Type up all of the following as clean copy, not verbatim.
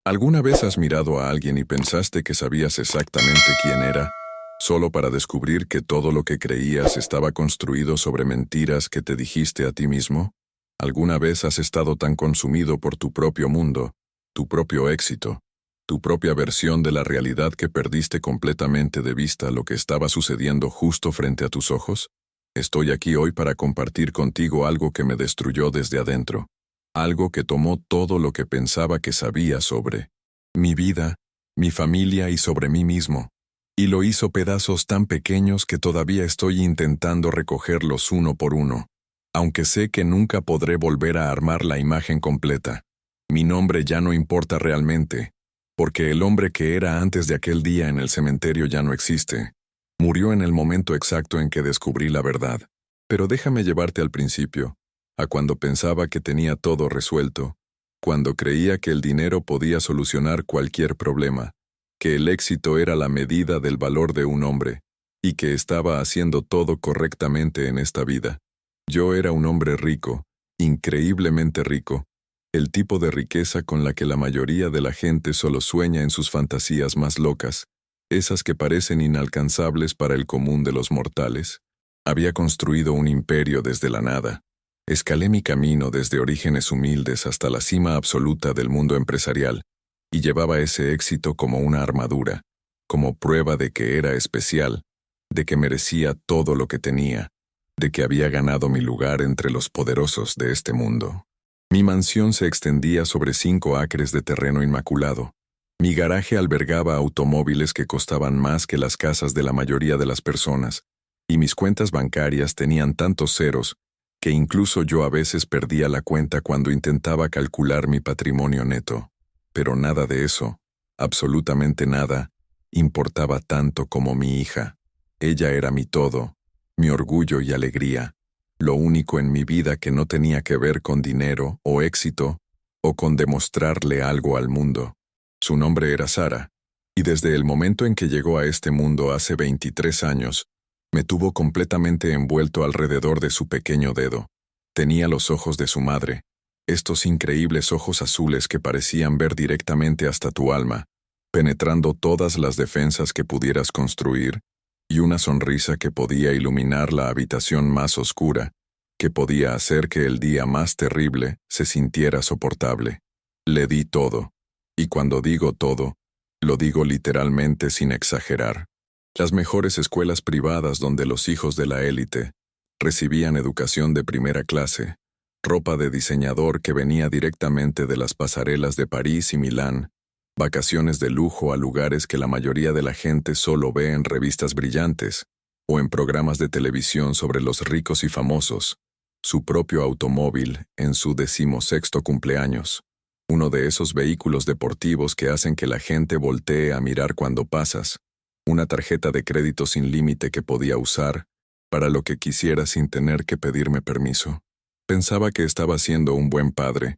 ¿Alguna vez has mirado a alguien y pensaste que sabías exactamente quién era, solo para descubrir que todo lo que creías estaba construido sobre mentiras que te dijiste a ti mismo? ¿Alguna vez has estado tan consumido por tu propio mundo, tu propio éxito, tu propia versión de la realidad que perdiste completamente de vista lo que estaba sucediendo justo frente a tus ojos? Estoy aquí hoy para compartir contigo algo que me destruyó desde adentro. Algo que tomó todo lo que pensaba que sabía sobre mi vida, mi familia y sobre mí mismo, y lo hizo pedazos tan pequeños que todavía estoy intentando recogerlos uno por uno, aunque sé que nunca podré volver a armar la imagen completa. Mi nombre ya no importa realmente, porque el hombre que era antes de aquel día en el cementerio ya no existe. Murió en el momento exacto en que descubrí la verdad. Pero déjame llevarte al principio, a cuando pensaba que tenía todo resuelto, cuando creía que el dinero podía solucionar cualquier problema, que el éxito era la medida del valor de un hombre, y que estaba haciendo todo correctamente en esta vida. Yo era un hombre rico, increíblemente rico, el tipo de riqueza con la que la mayoría de la gente solo sueña en sus fantasías más locas, esas que parecen inalcanzables para el común de los mortales. Había construido un imperio desde la nada. Escalé mi camino desde orígenes humildes hasta la cima absoluta del mundo empresarial, y llevaba ese éxito como una armadura, como prueba de que era especial, de que merecía todo lo que tenía, de que había ganado mi lugar entre los poderosos de este mundo. Mi mansión se extendía sobre 5 acres de terreno inmaculado. Mi garaje albergaba automóviles que costaban más que las casas de la mayoría de las personas, y mis cuentas bancarias tenían tantos ceros que incluso yo a veces perdía la cuenta cuando intentaba calcular mi patrimonio neto. Pero nada de eso, absolutamente nada, importaba tanto como mi hija. Ella era mi todo, mi orgullo y alegría, lo único en mi vida que no tenía que ver con dinero o éxito, o con demostrarle algo al mundo. Su nombre era Sara, y desde el momento en que llegó a este mundo hace 23 años, me tuvo completamente envuelto alrededor de su pequeño dedo. Tenía los ojos de su madre, estos increíbles ojos azules que parecían ver directamente hasta tu alma, penetrando todas las defensas que pudieras construir, y una sonrisa que podía iluminar la habitación más oscura, que podía hacer que el día más terrible se sintiera soportable. Le di todo, y cuando digo todo, lo digo literalmente sin exagerar. Las mejores escuelas privadas donde los hijos de la élite recibían educación de primera clase, ropa de diseñador que venía directamente de las pasarelas de París y Milán, vacaciones de lujo a lugares que la mayoría de la gente solo ve en revistas brillantes o en programas de televisión sobre los ricos y famosos, su propio automóvil en su 16º cumpleaños, uno de esos vehículos deportivos que hacen que la gente voltee a mirar cuando pasas, una tarjeta de crédito sin límite que podía usar para lo que quisiera sin tener que pedirme permiso. Pensaba que estaba siendo un buen padre.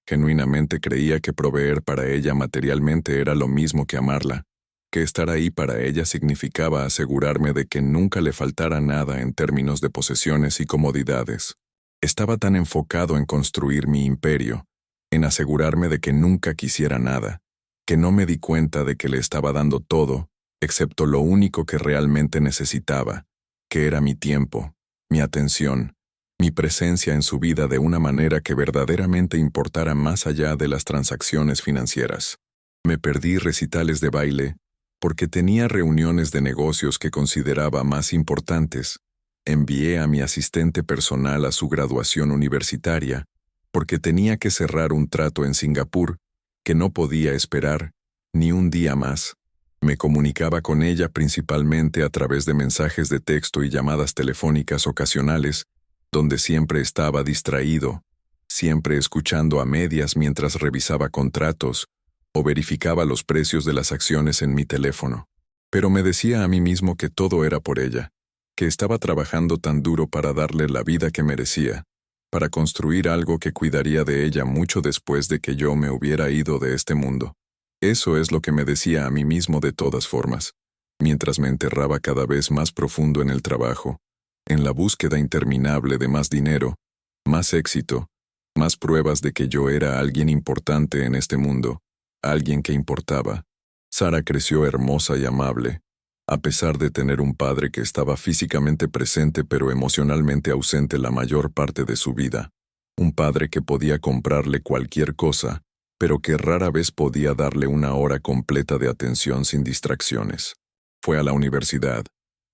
Genuinamente creía que proveer para ella materialmente era lo mismo que amarla, que estar ahí para ella significaba asegurarme de que nunca le faltara nada en términos de posesiones y comodidades. Estaba tan enfocado en construir mi imperio, en asegurarme de que nunca quisiera nada, que no me di cuenta de que le estaba dando todo, excepto lo único que realmente necesitaba, que era mi tiempo, mi atención, mi presencia en su vida de una manera que verdaderamente importara más allá de las transacciones financieras. Me perdí recitales de baile porque tenía reuniones de negocios que consideraba más importantes. Envié a mi asistente personal a su graduación universitaria porque tenía que cerrar un trato en Singapur que no podía esperar ni un día más. Me comunicaba con ella principalmente a través de mensajes de texto y llamadas telefónicas ocasionales, donde siempre estaba distraído, siempre escuchando a medias mientras revisaba contratos o verificaba los precios de las acciones en mi teléfono. Pero me decía a mí mismo que todo era por ella, que estaba trabajando tan duro para darle la vida que merecía, para construir algo que cuidaría de ella mucho después de que yo me hubiera ido de este mundo. Eso es lo que me decía a mí mismo de todas formas, mientras me enterraba cada vez más profundo en el trabajo, en la búsqueda interminable de más dinero, más éxito, más pruebas de que yo era alguien importante en este mundo, alguien que importaba. Sara creció hermosa y amable, a pesar de tener un padre que estaba físicamente presente pero emocionalmente ausente la mayor parte de su vida. Un padre que podía comprarle cualquier cosa, pero que rara vez podía darle una hora completa de atención sin distracciones. Fue a la universidad,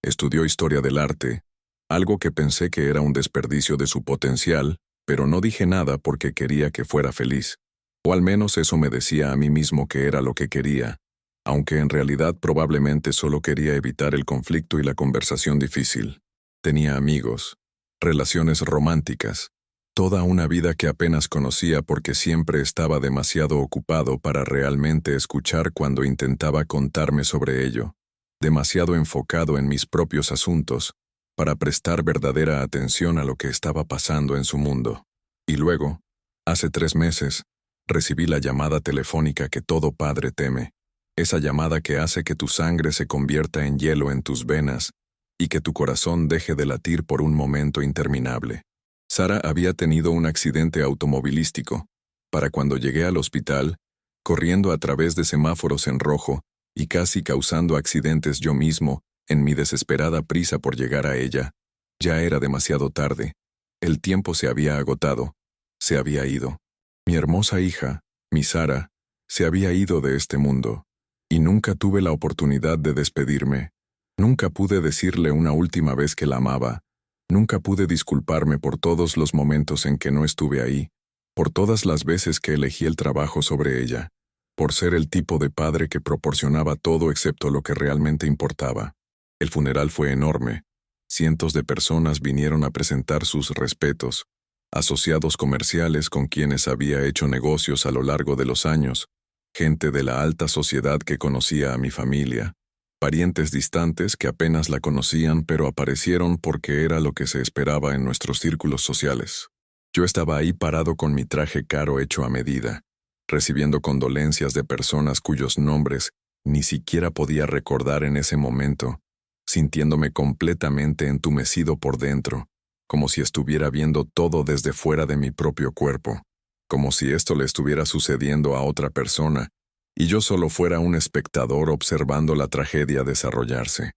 estudió historia del arte, algo que pensé que era un desperdicio de su potencial, pero no dije nada porque quería que fuera feliz. O al menos eso me decía a mí mismo que era lo que quería, aunque en realidad probablemente solo quería evitar el conflicto y la conversación difícil. Tenía amigos, relaciones románticas, toda una vida que apenas conocía porque siempre estaba demasiado ocupado para realmente escuchar cuando intentaba contarme sobre ello, demasiado enfocado en mis propios asuntos, para prestar verdadera atención a lo que estaba pasando en su mundo. Y luego, hace 3 meses, recibí la llamada telefónica que todo padre teme, esa llamada que hace que tu sangre se convierta en hielo en tus venas y que tu corazón deje de latir por un momento interminable. Sara había tenido un accidente automovilístico. Para cuando llegué al hospital, corriendo a través de semáforos en rojo y casi causando accidentes yo mismo, en mi desesperada prisa por llegar a ella, ya era demasiado tarde. El tiempo se había agotado, se había ido. Mi hermosa hija, mi Sara, se había ido de este mundo, y nunca tuve la oportunidad de despedirme. Nunca pude decirle una última vez que la amaba. Nunca pude disculparme por todos los momentos en que no estuve ahí, por todas las veces que elegí el trabajo sobre ella, por ser el tipo de padre que proporcionaba todo excepto lo que realmente importaba. El funeral fue enorme. Cientos de personas vinieron a presentar sus respetos, asociados comerciales con quienes había hecho negocios a lo largo de los años, gente de la alta sociedad que conocía a mi familia, parientes distantes que apenas la conocían pero aparecieron porque era lo que se esperaba en nuestros círculos sociales. Yo estaba ahí parado con mi traje caro hecho a medida, recibiendo condolencias de personas cuyos nombres ni siquiera podía recordar en ese momento, sintiéndome completamente entumecido por dentro, como si estuviera viendo todo desde fuera de mi propio cuerpo, como si esto le estuviera sucediendo a otra persona, y yo solo fuera un espectador observando la tragedia desarrollarse.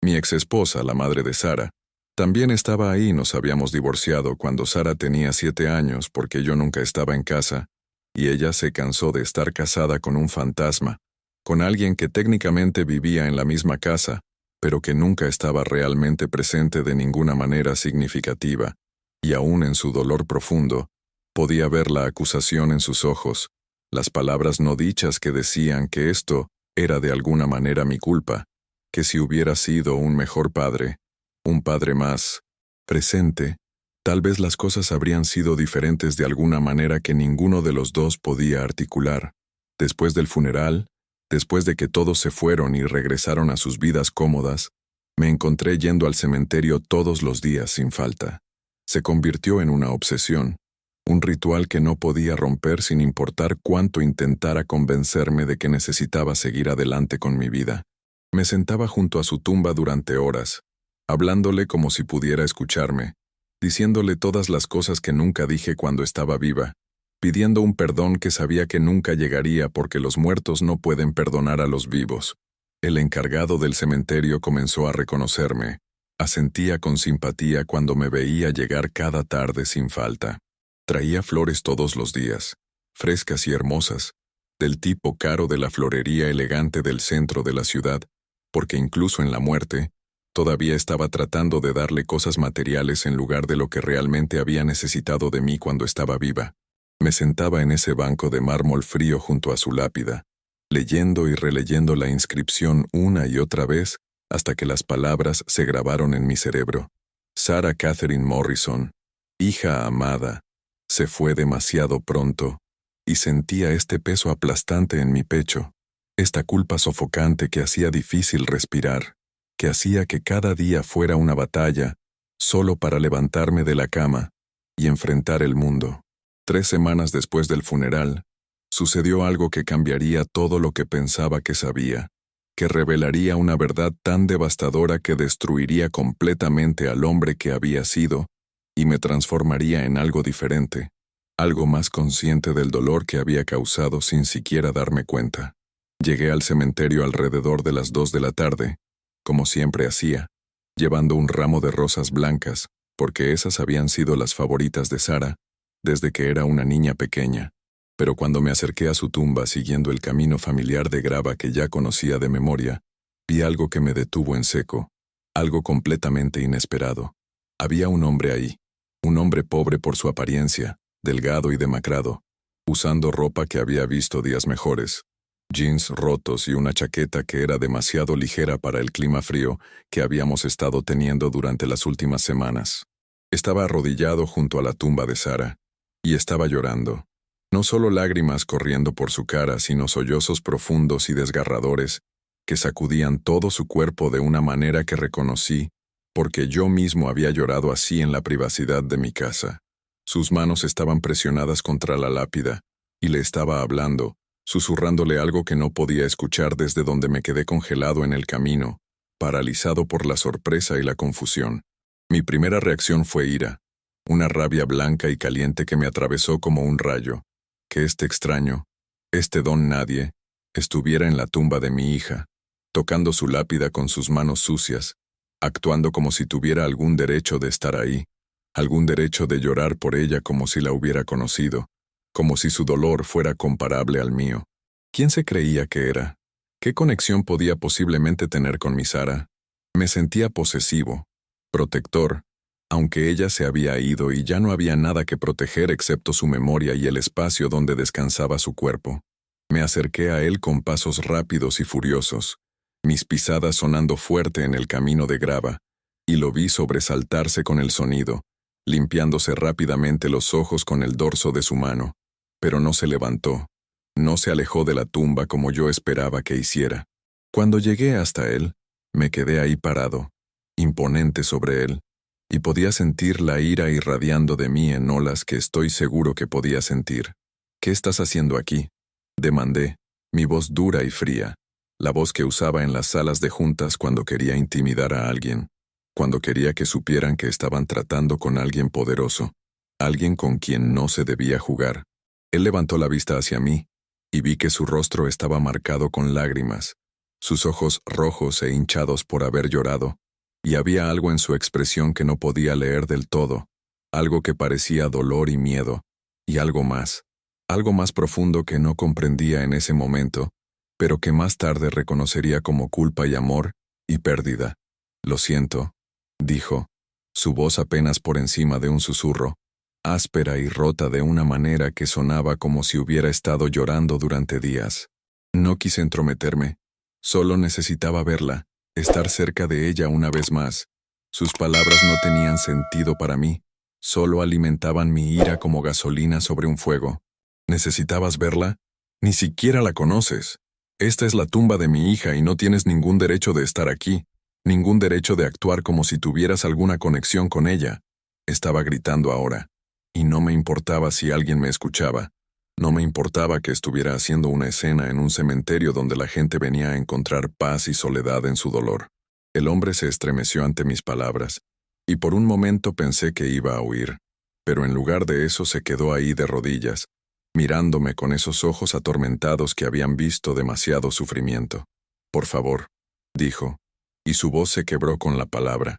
Mi exesposa, la madre de Sara, también estaba ahí. Nos habíamos divorciado cuando Sara tenía 7 años porque yo nunca estaba en casa, y ella se cansó de estar casada con un fantasma, con alguien que técnicamente vivía en la misma casa, pero que nunca estaba realmente presente de ninguna manera significativa, y aún en su dolor profundo, podía ver la acusación en sus ojos, las palabras no dichas que decían que esto era de alguna manera mi culpa, que si hubiera sido un mejor padre, un padre más presente, tal vez las cosas habrían sido diferentes de alguna manera que ninguno de los dos podía articular. Después del funeral, después de que todos se fueron y regresaron a sus vidas cómodas, me encontré yendo al cementerio todos los días sin falta. Se convirtió en una obsesión, un ritual que no podía romper sin importar cuánto intentara convencerme de que necesitaba seguir adelante con mi vida. Me sentaba junto a su tumba durante horas, hablándole como si pudiera escucharme, diciéndole todas las cosas que nunca dije cuando estaba viva, pidiendo un perdón que sabía que nunca llegaría porque los muertos no pueden perdonar a los vivos. El encargado del cementerio comenzó a reconocerme, asentía con simpatía cuando me veía llegar cada tarde sin falta. Traía flores todos los días, frescas y hermosas, del tipo caro de la florería elegante del centro de la ciudad, porque incluso en la muerte, todavía estaba tratando de darle cosas materiales en lugar de lo que realmente había necesitado de mí cuando estaba viva. Me sentaba en ese banco de mármol frío junto a su lápida, leyendo y releyendo la inscripción una y otra vez hasta que las palabras se grabaron en mi cerebro. Sarah Catherine Morrison, hija amada, se fue demasiado pronto, y sentía este peso aplastante en mi pecho, esta culpa sofocante que hacía difícil respirar, que hacía que cada día fuera una batalla, solo para levantarme de la cama y enfrentar el mundo. 3 semanas después del funeral, sucedió algo que cambiaría todo lo que pensaba que sabía, que revelaría una verdad tan devastadora que destruiría completamente al hombre que había sido y me transformaría en algo diferente. algo más consciente del dolor que había causado sin siquiera darme cuenta. Llegué al cementerio alrededor de las 2 de la tarde, como siempre hacía, llevando un ramo de rosas blancas, porque esas habían sido las favoritas de Sara, desde que era una niña pequeña. Pero cuando me acerqué a su tumba siguiendo el camino familiar de grava que ya conocía de memoria, vi algo que me detuvo en seco, algo completamente inesperado. Había un hombre ahí, un hombre pobre por su apariencia, delgado y demacrado, usando ropa que había visto días mejores, jeans rotos y una chaqueta que era demasiado ligera para el clima frío que habíamos estado teniendo durante las últimas semanas. Estaba arrodillado junto a la tumba de Sara, y estaba llorando. No solo lágrimas corriendo por su cara, sino sollozos profundos y desgarradores que sacudían todo su cuerpo de una manera que reconocí, porque yo mismo había llorado así en la privacidad de mi casa. Sus manos estaban presionadas contra la lápida, y le estaba hablando, susurrándole algo que no podía escuchar desde donde me quedé congelado en el camino, paralizado por la sorpresa y la confusión. Mi primera reacción fue ira, una rabia blanca y caliente que me atravesó como un rayo, que este extraño, este don nadie, estuviera en la tumba de mi hija, tocando su lápida con sus manos sucias, actuando como si tuviera algún derecho de estar ahí, algún derecho de llorar por ella como si la hubiera conocido, como si su dolor fuera comparable al mío. ¿Quién se creía que era? ¿Qué conexión podía posiblemente tener con mi Sara? Me sentía posesivo, protector, aunque ella se había ido y ya no había nada que proteger excepto su memoria y el espacio donde descansaba su cuerpo. Me acerqué a él con pasos rápidos y furiosos, mis pisadas sonando fuerte en el camino de grava, y lo vi sobresaltarse con el sonido, limpiándose rápidamente los ojos con el dorso de su mano, pero no se levantó, no se alejó de la tumba como yo esperaba que hiciera. Cuando llegué hasta él, me quedé ahí parado, imponente sobre él, y podía sentir la ira irradiando de mí en olas que estoy seguro que podía sentir. ¿Qué estás haciendo aquí?, demandé, mi voz dura y fría, la voz que usaba en las salas de juntas cuando quería intimidar a alguien, cuando quería que supieran que estaban tratando con alguien poderoso, alguien con quien no se debía jugar. Él levantó la vista hacia mí, y vi que su rostro estaba marcado con lágrimas, sus ojos rojos e hinchados por haber llorado, y había algo en su expresión que no podía leer del todo, algo que parecía dolor y miedo, y algo más profundo que no comprendía en ese momento, pero que más tarde reconocería como culpa y amor, y pérdida. «Lo siento», dijo, su voz apenas por encima de un susurro, áspera y rota de una manera que sonaba como si hubiera estado llorando durante días. No quise entrometerme, solo necesitaba verla, estar cerca de ella una vez más. Sus palabras no tenían sentido para mí, solo alimentaban mi ira como gasolina sobre un fuego. ¿Necesitabas verla? Ni siquiera la conoces. Esta es la tumba de mi hija y no tienes ningún derecho de estar aquí, ningún derecho de actuar como si tuvieras alguna conexión con ella. Estaba gritando ahora, y no me importaba si alguien me escuchaba. No me importaba que estuviera haciendo una escena en un cementerio donde la gente venía a encontrar paz y soledad en su dolor. El hombre se estremeció ante mis palabras, y por un momento pensé que iba a huir, pero en lugar de eso se quedó ahí de rodillas, mirándome con esos ojos atormentados que habían visto demasiado sufrimiento. «Por favor», dijo, y su voz se quebró con la palabra.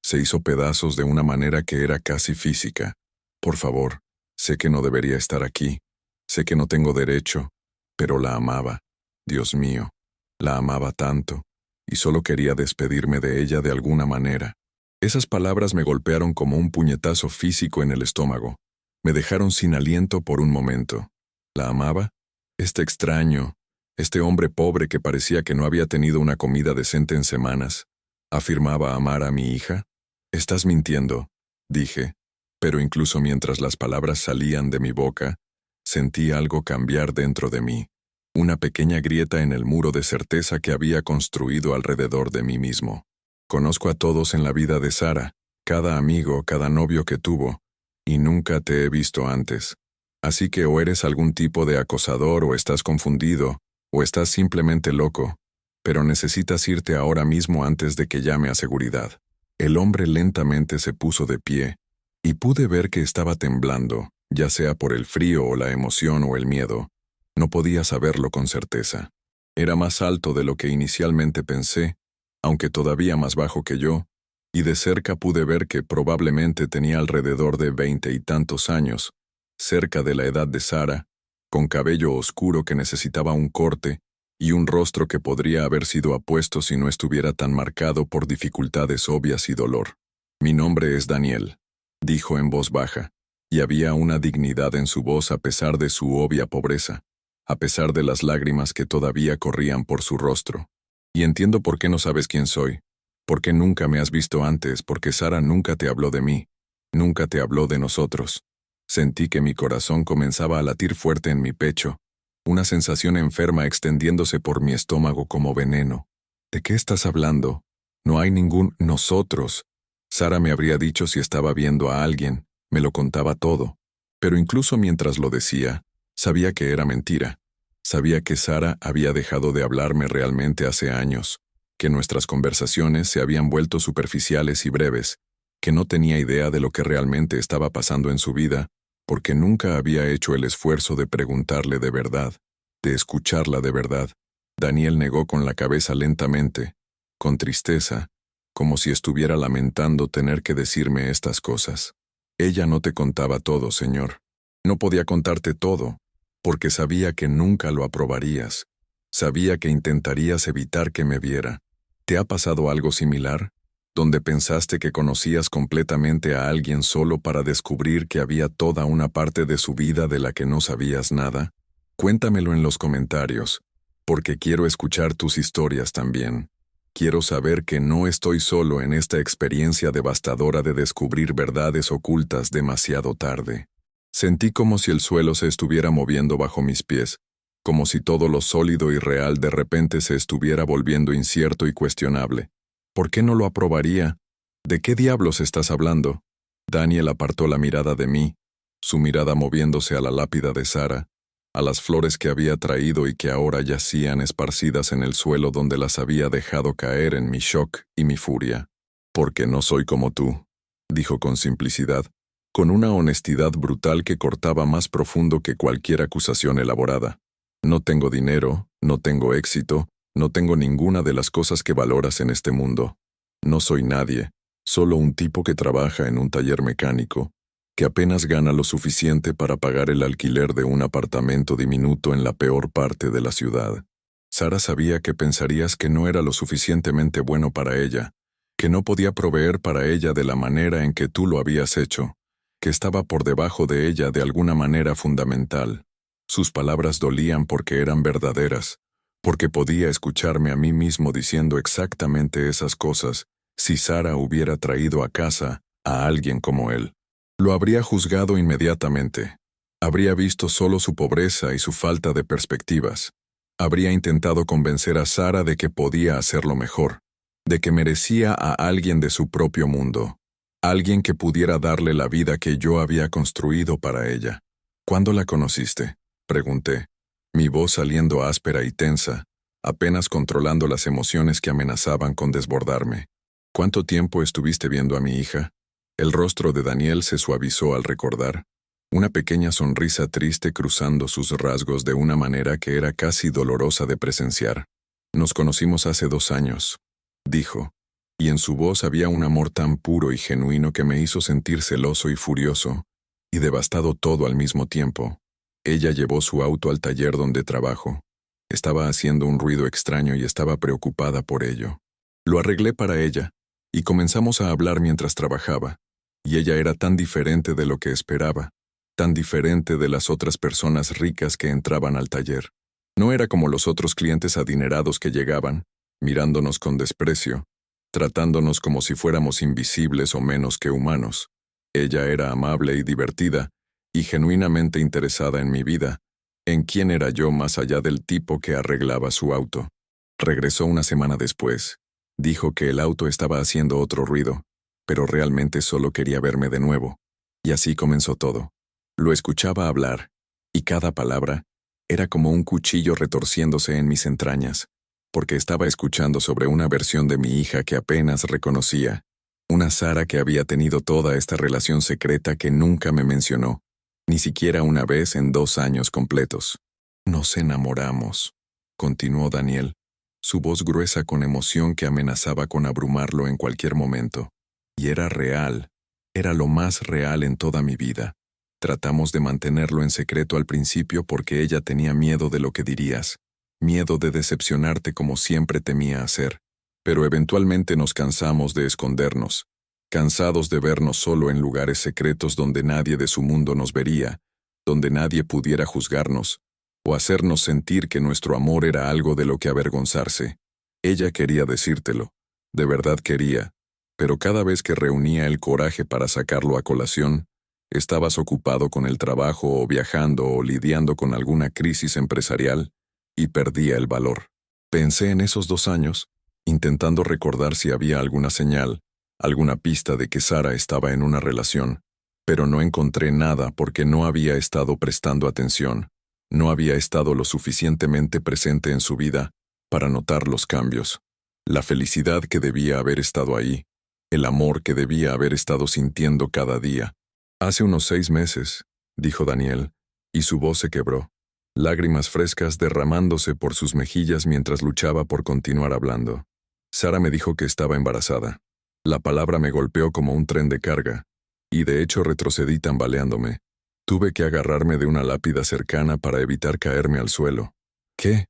Se hizo pedazos de una manera que era casi física. «Por favor, sé que no debería estar aquí. Sé que no tengo derecho, pero la amaba. Dios mío, la amaba tanto, y solo quería despedirme de ella de alguna manera». Esas palabras me golpearon como un puñetazo físico en el estómago. Me dejaron sin aliento por un momento. ¿La amaba? Este extraño, este hombre pobre que parecía que no había tenido una comida decente en semanas, ¿afirmaba amar a mi hija? «Estás mintiendo», dije, pero incluso mientras las palabras salían de mi boca, sentí algo cambiar dentro de mí, una pequeña grieta en el muro de certeza que había construido alrededor de mí mismo. Conozco a todos en la vida de Sara, cada amigo, cada novio que tuvo, y nunca te he visto antes. Así que o eres algún tipo de acosador o estás confundido, o estás simplemente loco, pero necesitas irte ahora mismo antes de que llame a seguridad. El hombre lentamente se puso de pie, y pude ver que estaba temblando, ya sea por el frío o la emoción o el miedo. No podía saberlo con certeza. Era más alto de lo que inicialmente pensé, aunque todavía más bajo que yo, y de cerca pude ver que probablemente tenía alrededor de 20 y tantos años, cerca de la edad de Sara, con cabello oscuro que necesitaba un corte y un rostro que podría haber sido apuesto si no estuviera tan marcado por dificultades obvias y dolor. «Mi nombre es Daniel», dijo en voz baja, y había una dignidad en su voz a pesar de su obvia pobreza, a pesar de las lágrimas que todavía corrían por su rostro. «Y entiendo por qué no sabes quién soy. Porque nunca me has visto antes, porque Sara nunca te habló de mí, nunca te habló de nosotros». Sentí que mi corazón comenzaba a latir fuerte en mi pecho, una sensación enferma extendiéndose por mi estómago como veneno. «¿De qué estás hablando? No hay ningún nosotros». Sara me habría dicho si estaba viendo a alguien, me lo contaba todo. Pero incluso mientras lo decía, sabía que era mentira. Sabía que Sara había dejado de hablarme realmente hace años, que nuestras conversaciones se habían vuelto superficiales y breves, que no tenía idea de lo que realmente estaba pasando en su vida, porque nunca había hecho el esfuerzo de preguntarle de verdad, de escucharla de verdad. Daniel negó con la cabeza lentamente, con tristeza, como si estuviera lamentando tener que decirme estas cosas. «Ella no te contaba todo, señor. No podía contarte todo, porque sabía que nunca lo aprobarías. Sabía que intentarías evitar que me viera. ¿Te ha pasado algo similar? ¿Donde pensaste que conocías completamente a alguien solo para descubrir que había toda una parte de su vida de la que no sabías nada? Cuéntamelo en los comentarios, porque quiero escuchar tus historias también. Quiero saber que no estoy solo en esta experiencia devastadora de descubrir verdades ocultas demasiado tarde». Sentí como si el suelo se estuviera moviendo bajo mis pies, como si todo lo sólido y real de repente se estuviera volviendo incierto y cuestionable. ¿Por qué no lo aprobaría? ¿De qué diablos estás hablando? Daniel apartó la mirada de mí, su mirada moviéndose a la lápida de Sara, a las flores que había traído y que ahora yacían esparcidas en el suelo donde las había dejado caer en mi shock y mi furia. «Porque no soy como tú», dijo con simplicidad, con una honestidad brutal que cortaba más profundo que cualquier acusación elaborada. «No tengo dinero, no tengo éxito, no tengo ninguna de las cosas que valoras en este mundo. No soy nadie, solo un tipo que trabaja en un taller mecánico, que apenas gana lo suficiente para pagar el alquiler de un apartamento diminuto en la peor parte de la ciudad». Sara sabía que pensarías que no era lo suficientemente bueno para ella, que no podía proveer para ella de la manera en que tú lo habías hecho, que estaba por debajo de ella de alguna manera fundamental. Sus palabras dolían porque eran verdaderas, porque podía escucharme a mí mismo diciendo exactamente esas cosas si Sara hubiera traído a casa a alguien como él. Lo habría juzgado inmediatamente. Habría visto solo su pobreza y su falta de perspectivas. Habría intentado convencer a Sara de que podía hacerlo mejor, de que merecía a alguien de su propio mundo, alguien que pudiera darle la vida que yo había construido para ella. «¿Cuándo la conociste?», pregunté, mi voz saliendo áspera y tensa, apenas controlando las emociones que amenazaban con desbordarme. «¿Cuánto tiempo estuviste viendo a mi hija?». El rostro de Daniel se suavizó al recordar, una pequeña sonrisa triste cruzando sus rasgos de una manera que era casi dolorosa de presenciar. «Nos conocimos hace 2 años», dijo, y en su voz había un amor tan puro y genuino que me hizo sentir celoso y furioso, y devastado todo al mismo tiempo. Ella llevó su auto al taller donde trabajo. Estaba haciendo un ruido extraño y estaba preocupada por ello. Lo arreglé para ella, y comenzamos a hablar mientras trabajaba, y ella era tan diferente de lo que esperaba, tan diferente de las otras personas ricas que entraban al taller. No era como los otros clientes adinerados que llegaban, mirándonos con desprecio, tratándonos como si fuéramos invisibles o menos que humanos. Ella era amable y divertida, y genuinamente interesada en mi vida, en quién era yo más allá del tipo que arreglaba su auto. Regresó una semana después. Dijo que el auto estaba haciendo otro ruido, pero realmente solo quería verme de nuevo. Y así comenzó todo. Lo escuchaba hablar, y cada palabra era como un cuchillo retorciéndose en mis entrañas, porque estaba escuchando sobre una versión de mi hija que apenas reconocía, una Sara que había tenido toda esta relación secreta que nunca me mencionó, Ni siquiera una vez en 2 años completos. Nos enamoramos, continuó Daniel, su voz gruesa con emoción que amenazaba con abrumarlo en cualquier momento. Y era real, era lo más real en toda mi vida. Tratamos de mantenerlo en secreto al principio porque ella tenía miedo de lo que dirías, miedo de decepcionarte como siempre temía hacer. Pero eventualmente nos cansamos de escondernos, cansados de vernos solo en lugares secretos donde nadie de su mundo nos vería, donde nadie pudiera juzgarnos, o hacernos sentir que nuestro amor era algo de lo que avergonzarse. Ella quería decírtelo, de verdad quería, pero cada vez que reunía el coraje para sacarlo a colación, estabas ocupado con el trabajo o viajando o lidiando con alguna crisis empresarial, y perdía el valor. Pensé en esos 2 años, intentando recordar si había alguna señal, alguna pista de que Sara estaba en una relación, pero no encontré nada porque no había estado prestando atención, no había estado lo suficientemente presente en su vida para notar los cambios, la felicidad que debía haber estado ahí, el amor que debía haber estado sintiendo cada día. Hace unos 6 meses, dijo Daniel, y su voz se quebró, lágrimas frescas derramándose por sus mejillas mientras luchaba por continuar hablando. Sara me dijo que estaba embarazada. La palabra me golpeó como un tren de carga, y de hecho retrocedí tambaleándome. Tuve que agarrarme de una lápida cercana para evitar caerme al suelo. ¿Qué?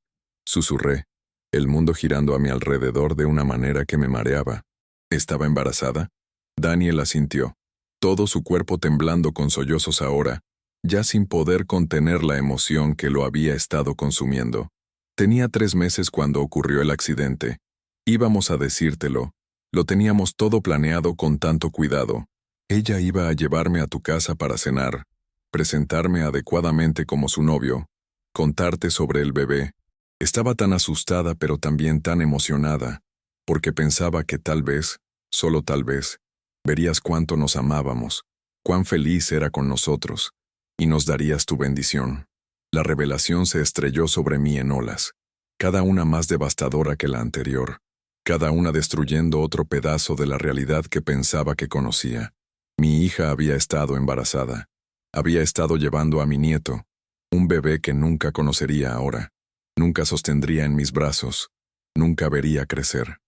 Susurré, el mundo girando a mi alrededor de una manera que me mareaba. ¿Estaba embarazada? Daniel asintió, todo su cuerpo temblando con sollozos ahora, ya sin poder contener la emoción que lo había estado consumiendo. Tenía 3 meses cuando ocurrió el accidente. Íbamos a decírtelo. Lo teníamos todo planeado con tanto cuidado. Ella iba a llevarme a tu casa para cenar, presentarme adecuadamente como su novio, contarte sobre el bebé. Estaba tan asustada pero también tan emocionada, porque pensaba que tal vez, solo tal vez, verías cuánto nos amábamos, cuán feliz era con nosotros, y nos darías tu bendición. La revelación se estrelló sobre mí en olas, cada una más devastadora que la anterior, cada una destruyendo otro pedazo de la realidad que pensaba que conocía. Mi hija había estado embarazada. Había estado llevando a mi nieto, un bebé que nunca conocería ahora, nunca sostendría en mis brazos, nunca vería crecer.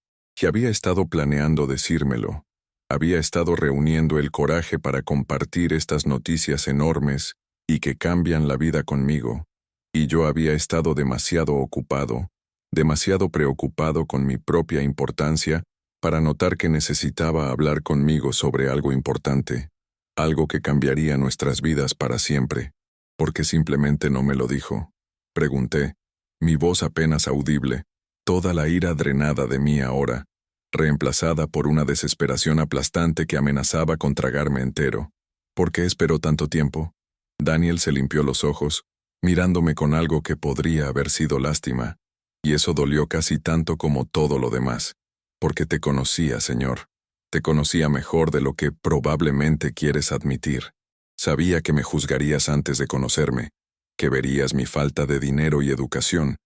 Y había estado planeando decírmelo. Había estado reuniendo el coraje para compartir estas noticias enormes y que cambian la vida conmigo. Y yo había estado demasiado ocupado, demasiado preocupado con mi propia importancia para notar que necesitaba hablar conmigo sobre algo importante, algo que cambiaría nuestras vidas para siempre. ¿Por qué simplemente no me lo dijo? Pregunté, mi voz apenas audible, toda la ira drenada de mí ahora, reemplazada por una desesperación aplastante que amenazaba con tragarme entero. ¿Por qué esperó tanto tiempo? Daniel se limpió los ojos, mirándome con algo que podría haber sido lástima, y eso dolió casi tanto como todo lo demás. Porque te conocía, Señor. Te conocía mejor de lo que probablemente quieres admitir. Sabía que me juzgarías antes de conocerme, que verías mi falta de dinero y educación,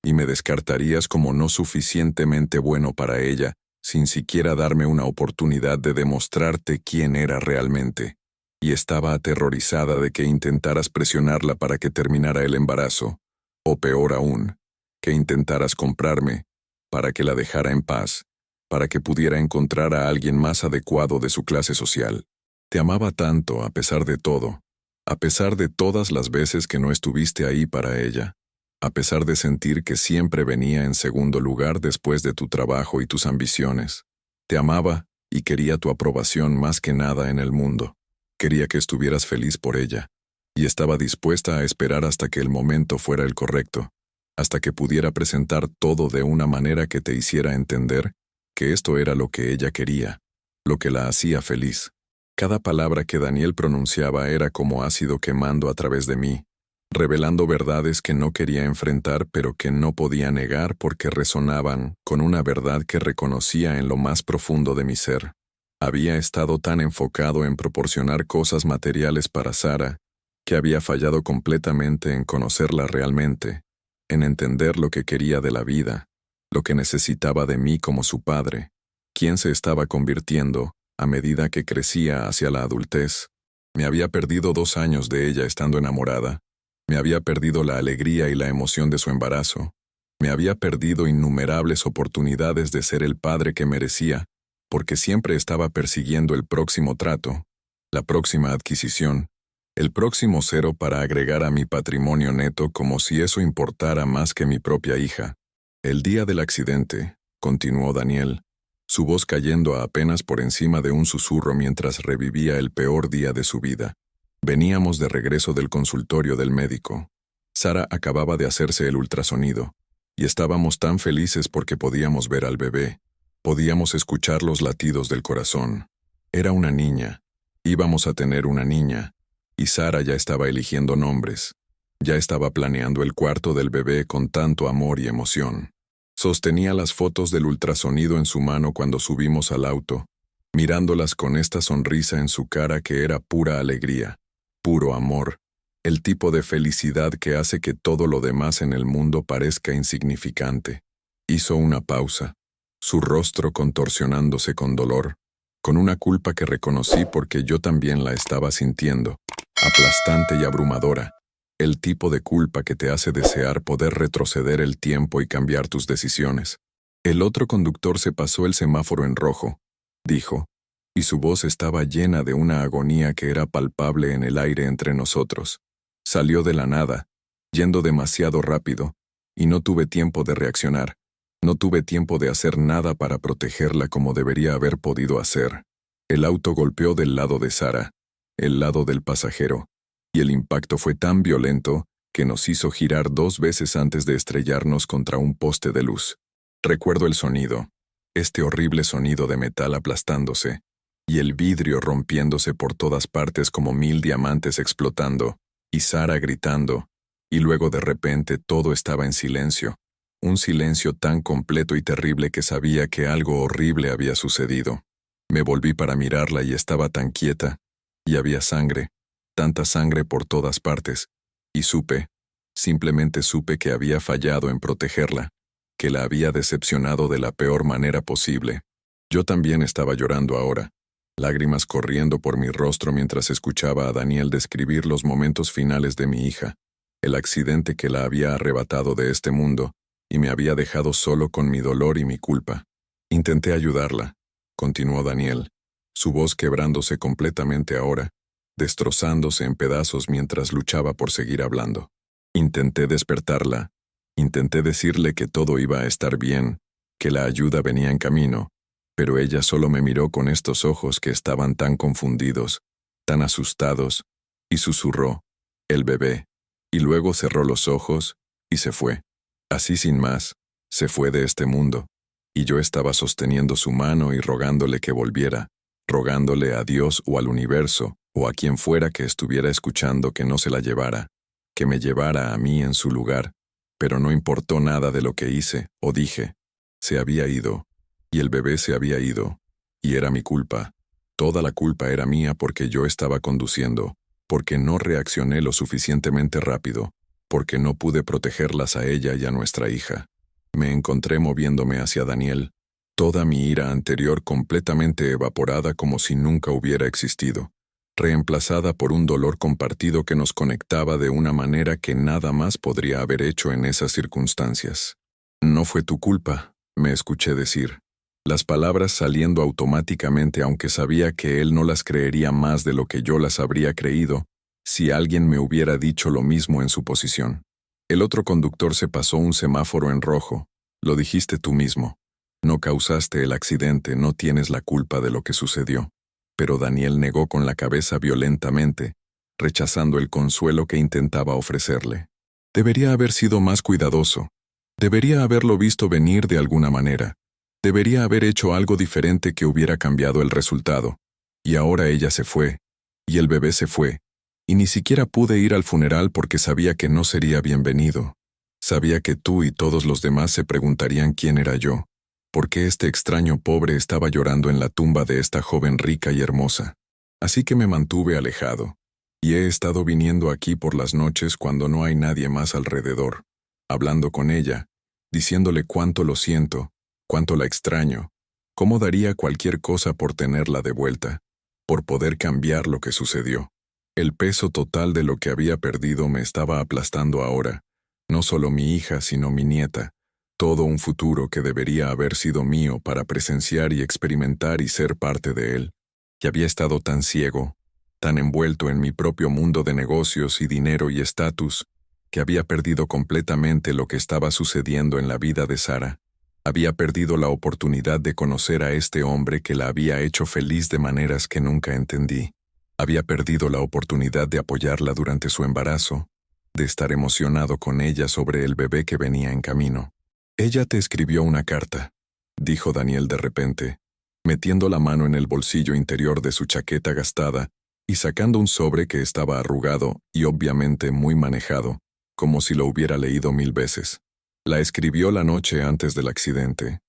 y me descartarías como no suficientemente bueno para ella, sin siquiera darme una oportunidad de demostrarte quién era realmente. Y estaba aterrorizada de que intentaras presionarla para que terminara el embarazo, o peor aún, que intentaras comprarme, para que la dejara en paz, para que pudiera encontrar a alguien más adecuado de su clase social. Te amaba tanto a pesar de todo, a pesar de todas las veces que no estuviste ahí para ella, a pesar de sentir que siempre venía en segundo lugar después de tu trabajo y tus ambiciones. Te amaba y quería tu aprobación más que nada en el mundo. Quería que estuvieras feliz por ella, y estaba dispuesta a esperar hasta que el momento fuera el correcto, hasta que pudiera presentar todo de una manera que te hiciera entender que esto era lo que ella quería, lo que la hacía feliz. Cada palabra que Daniel pronunciaba era como ácido quemando a través de mí, revelando verdades que no quería enfrentar pero que no podía negar porque resonaban con una verdad que reconocía en lo más profundo de mi ser. Había estado tan enfocado en proporcionar cosas materiales para Sara, que había fallado completamente en conocerla realmente, en entender lo que quería de la vida, lo que necesitaba de mí como su padre, quién se estaba convirtiendo a medida que crecía hacia la adultez. Me había perdido 2 años de ella estando enamorada. Me había perdido la alegría y la emoción de su embarazo. Me había perdido innumerables oportunidades de ser el padre que merecía, porque siempre estaba persiguiendo el próximo trato, la próxima adquisición, el próximo cero para agregar a mi patrimonio neto como si eso importara más que mi propia hija. El día del accidente, continuó Daniel, su voz cayendo apenas por encima de un susurro mientras revivía el peor día de su vida. Veníamos de regreso del consultorio del médico. Sara acababa de hacerse el ultrasonido, y estábamos tan felices porque podíamos ver al bebé, podíamos escuchar los latidos del corazón. Era una niña, íbamos a tener una niña, y Sara ya estaba eligiendo nombres, ya estaba planeando el cuarto del bebé con tanto amor y emoción. Sostenía las fotos del ultrasonido en su mano cuando subimos al auto, mirándolas con esta sonrisa en su cara que era pura alegría, puro amor, el tipo de felicidad que hace que todo lo demás en el mundo parezca insignificante. Hizo una pausa, su rostro contorsionándose con dolor, con una culpa que reconocí porque yo también la estaba sintiendo, aplastante y abrumadora. El tipo de culpa que te hace desear poder retroceder el tiempo y cambiar tus decisiones. El otro conductor se pasó el semáforo en rojo, dijo, y su voz estaba llena de una agonía que era palpable en el aire entre nosotros. Salió de la nada, yendo demasiado rápido, y no tuve tiempo de reaccionar. No tuve tiempo de hacer nada para protegerla como debería haber podido hacer. El auto golpeó del lado de Sara, el lado del pasajero, y el impacto fue tan violento que nos hizo girar 2 veces antes de estrellarnos contra un poste de luz. Recuerdo el sonido, este horrible sonido de metal aplastándose, y el vidrio rompiéndose por todas partes como 1000 diamantes explotando, y Sara gritando, y luego de repente todo estaba en silencio, un silencio tan completo y terrible que sabía que algo horrible había sucedido. Me volví para mirarla y estaba tan quieta, y había sangre, tanta sangre por todas partes, y simplemente supe que había fallado en protegerla, que la había decepcionado de la peor manera posible. Yo también estaba llorando ahora, lágrimas corriendo por mi rostro mientras escuchaba a Daniel describir los momentos finales de mi hija, el accidente que la había arrebatado de este mundo, y me había dejado solo con mi dolor y mi culpa. Intenté ayudarla, continuó Daniel, su voz quebrándose completamente ahora, destrozándose en pedazos mientras luchaba por seguir hablando. Intenté despertarla, intenté decirle que todo iba a estar bien, que la ayuda venía en camino, pero ella solo me miró con estos ojos que estaban tan confundidos, tan asustados, y susurró, «El bebé», y luego cerró los ojos, y se fue. Así sin más, se fue de este mundo, y yo estaba sosteniendo su mano y rogándole que volviera, rogándole a Dios o al universo, o a quien fuera que estuviera escuchando que no se la llevara, que me llevara a mí en su lugar, pero no importó nada de lo que hice o dije. Se había ido, y el bebé se había ido, y era mi culpa. Toda la culpa era mía porque yo estaba conduciendo, porque no reaccioné lo suficientemente rápido, porque no pude protegerlas a ella y a nuestra hija. Me encontré moviéndome hacia Daniel, toda mi ira anterior completamente evaporada como si nunca hubiera existido, reemplazada por un dolor compartido que nos conectaba de una manera que nada más podría haber hecho en esas circunstancias. «No fue tu culpa», me escuché decir, las palabras saliendo automáticamente aunque sabía que él no las creería más de lo que yo las habría creído si alguien me hubiera dicho lo mismo en su posición. El otro conductor se pasó un semáforo en rojo. Lo dijiste tú mismo. No causaste el accidente, no tienes la culpa de lo que sucedió. Pero Daniel negó con la cabeza violentamente, rechazando el consuelo que intentaba ofrecerle. Debería haber sido más cuidadoso. Debería haberlo visto venir de alguna manera. Debería haber hecho algo diferente que hubiera cambiado el resultado. Y ahora ella se fue, y el bebé se fue, y ni siquiera pude ir al funeral porque sabía que no sería bienvenido. Sabía que tú y todos los demás se preguntarían quién era yo, por qué este extraño pobre estaba llorando en la tumba de esta joven rica y hermosa. Así que me mantuve alejado, y he estado viniendo aquí por las noches cuando no hay nadie más alrededor, hablando con ella, diciéndole cuánto lo siento, cuánto la extraño, cómo daría cualquier cosa por tenerla de vuelta, por poder cambiar lo que sucedió. El peso total de lo que había perdido me estaba aplastando ahora, no solo mi hija, sino mi nieta, todo un futuro que debería haber sido mío para presenciar y experimentar y ser parte de él. Y había estado tan ciego, tan envuelto en mi propio mundo de negocios y dinero y estatus, que había perdido completamente lo que estaba sucediendo en la vida de Sara. Había perdido la oportunidad de conocer a este hombre que la había hecho feliz de maneras que nunca entendí. Había perdido la oportunidad de apoyarla durante su embarazo, de estar emocionado con ella sobre el bebé que venía en camino. «Ella te escribió una carta», dijo Daniel de repente, metiendo la mano en el bolsillo interior de su chaqueta gastada y sacando un sobre que estaba arrugado y obviamente muy manejado, como si lo hubiera leído 1000 veces. La escribió la noche antes del accidente.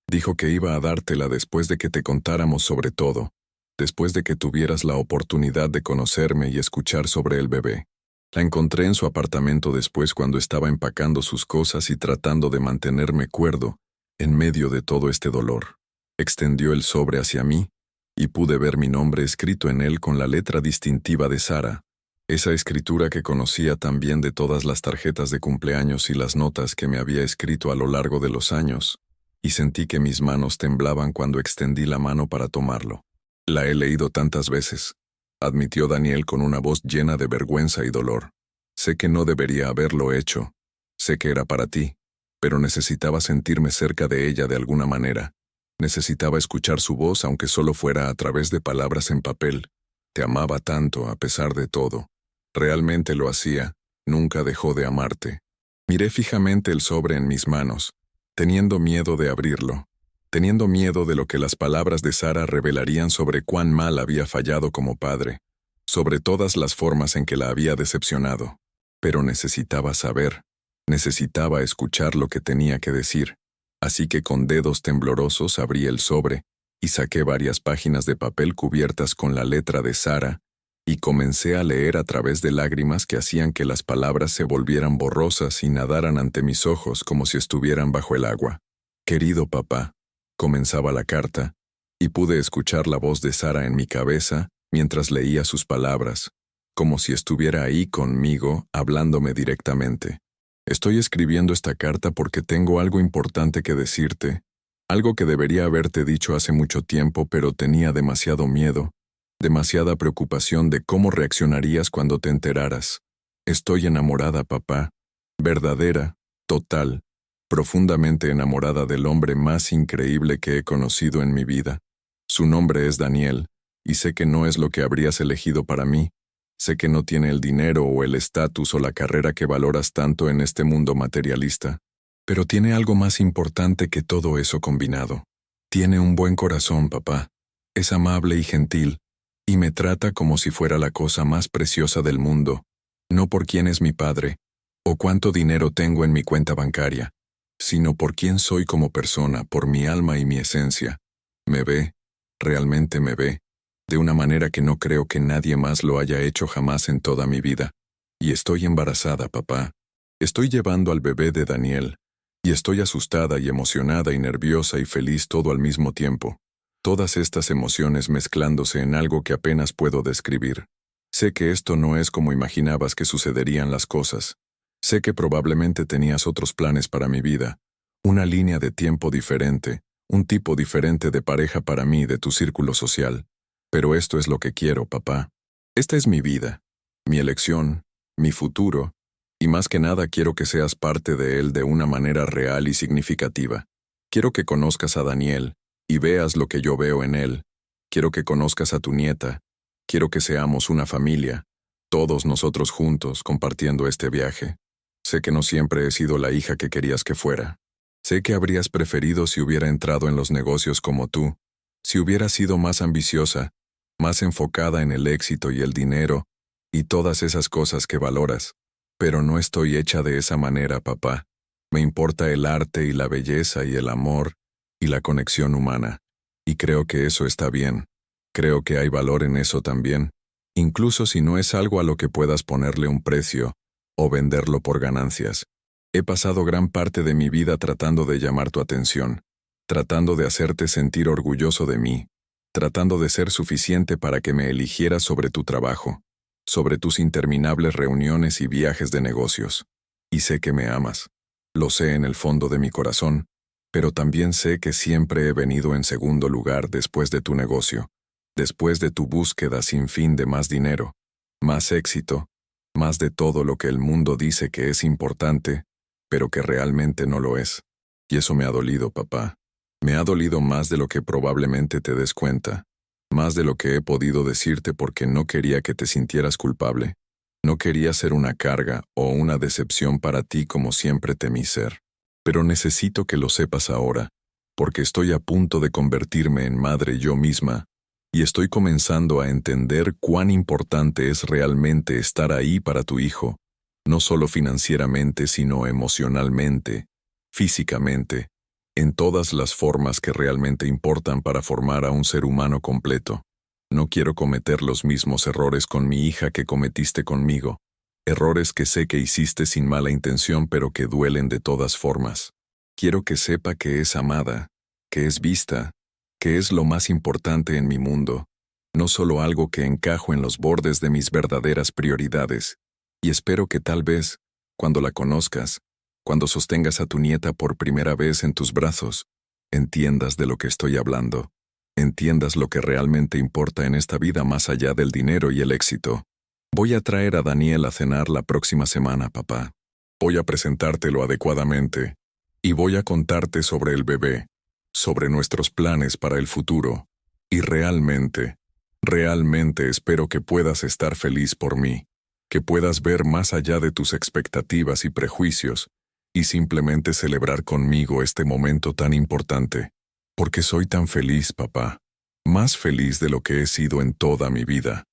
Dijo que iba a dártela después de que te contáramos sobre todo, después de que tuvieras la oportunidad de conocerme y escuchar sobre el bebé. La encontré en su apartamento después cuando estaba empacando sus cosas y tratando de mantenerme cuerdo en medio de todo este dolor. Extendió el sobre hacia mí y pude ver mi nombre escrito en él con la letra distintiva de Sara, esa escritura que conocía también de todas las tarjetas de cumpleaños y las notas que me había escrito a lo largo de los años, y sentí que mis manos temblaban cuando extendí la mano para tomarlo. «La he leído tantas veces», admitió Daniel con una voz llena de vergüenza y dolor. «Sé que no debería haberlo hecho. Sé que era para ti, pero necesitaba sentirme cerca de ella de alguna manera. Necesitaba escuchar su voz aunque solo fuera a través de palabras en papel. Te amaba tanto a pesar de todo. Realmente lo hacía. Nunca dejó de amarte». Miré fijamente el sobre en mis manos, teniendo miedo de abrirlo, teniendo miedo de lo que las palabras de Sara revelarían sobre cuán mal había fallado como padre, sobre todas las formas en que la había decepcionado. Pero necesitaba saber, necesitaba escuchar lo que tenía que decir, así que con dedos temblorosos abrí el sobre y saqué varias páginas de papel cubiertas con la letra de Sara y comencé a leer a través de lágrimas que hacían que las palabras se volvieran borrosas y nadaran ante mis ojos como si estuvieran bajo el agua. «Querido papá», comenzaba la carta, y pude escuchar la voz de Sara en mi cabeza mientras leía sus palabras, como si estuviera ahí conmigo, hablándome directamente. «Estoy escribiendo esta carta porque tengo algo importante que decirte, algo que debería haberte dicho hace mucho tiempo, pero tenía demasiado miedo, demasiada preocupación de cómo reaccionarías cuando te enteraras. Estoy enamorada, papá, verdadera, total, profundamente enamorada del hombre más increíble que he conocido en mi vida. Su nombre es Daniel, y sé que no es lo que habrías elegido para mí. Sé que no tiene el dinero o el estatus o la carrera que valoras tanto en este mundo materialista, pero tiene algo más importante que todo eso combinado. Tiene un buen corazón, papá. Es amable y gentil, y me trata como si fuera la cosa más preciosa del mundo, no por quién es mi padre, o cuánto dinero tengo en mi cuenta bancaria, sino por quién soy como persona, por mi alma y mi esencia. Me ve, realmente me ve, de una manera que no creo que nadie más lo haya hecho jamás en toda mi vida. Y estoy embarazada, papá. Estoy llevando al bebé de Daniel, y estoy asustada y emocionada y nerviosa y feliz todo al mismo tiempo. Todas estas emociones mezclándose en algo que apenas puedo describir. Sé que esto no es como imaginabas que sucederían las cosas. Sé que probablemente tenías otros planes para mi vida, una línea de tiempo diferente, un tipo diferente de pareja para mí de tu círculo social. Pero esto es lo que quiero, papá. Esta es mi vida, mi elección, mi futuro, y más que nada quiero que seas parte de él de una manera real y significativa. Quiero que conozcas a Daniel, y veas lo que yo veo en él. Quiero que conozcas a tu nieta. Quiero que seamos una familia, todos nosotros juntos compartiendo este viaje. Sé que no siempre he sido la hija que querías que fuera. Sé que habrías preferido si hubiera entrado en los negocios como tú, si hubiera sido más ambiciosa, más enfocada en el éxito y el dinero, y todas esas cosas que valoras. Pero no estoy hecha de esa manera, papá. Me importa el arte y la belleza y el amor, y la conexión humana, y creo que eso está bien. Creo que hay valor en eso también, incluso si no es algo a lo que puedas ponerle un precio o venderlo por ganancias. He pasado gran parte de mi vida tratando de llamar tu atención, tratando de hacerte sentir orgulloso de mí, tratando de ser suficiente para que me eligieras sobre tu trabajo. sobre tus interminables reuniones y viajes de negocios. Y sé que me amas. Lo sé en el fondo de mi corazón, pero también sé que siempre he venido en segundo lugar después de tu negocio, después de tu búsqueda sin fin de más dinero, más éxito, más de todo lo que el mundo dice que es importante, pero que realmente no lo es. Y eso me ha dolido, papá. Me ha dolido más de lo que probablemente te des cuenta, más de lo que he podido decirte porque no quería que te sintieras culpable. No quería ser una carga o una decepción para ti como siempre temí ser. Pero necesito que lo sepas ahora, porque estoy a punto de convertirme en madre yo misma, y estoy comenzando a entender cuán importante es realmente estar ahí para tu hijo, no solo financieramente, sino emocionalmente, físicamente, en todas las formas que realmente importan para formar a un ser humano completo. No quiero cometer los mismos errores con mi hija que cometiste conmigo, errores que sé que hiciste sin mala intención pero que duelen de todas formas. Quiero que sepa que es amada, que es vista, que es lo más importante en mi mundo, no solo algo que encajo en los bordes de mis verdaderas prioridades, y espero que tal vez, cuando la conozcas, cuando sostengas a tu nieta por primera vez en tus brazos, entiendas de lo que estoy hablando. Entiendas lo que realmente importa en esta vida más allá del dinero y el éxito. Voy a traer a Daniel a cenar la próxima semana, papá. Voy a presentártelo adecuadamente. Y voy a contarte sobre el bebé, sobre nuestros planes para el futuro. Y realmente espero que puedas estar feliz por mí, que puedas ver más allá de tus expectativas y prejuicios, y simplemente celebrar conmigo este momento tan importante. Porque soy tan feliz, papá. Más feliz de lo que he sido en toda mi vida.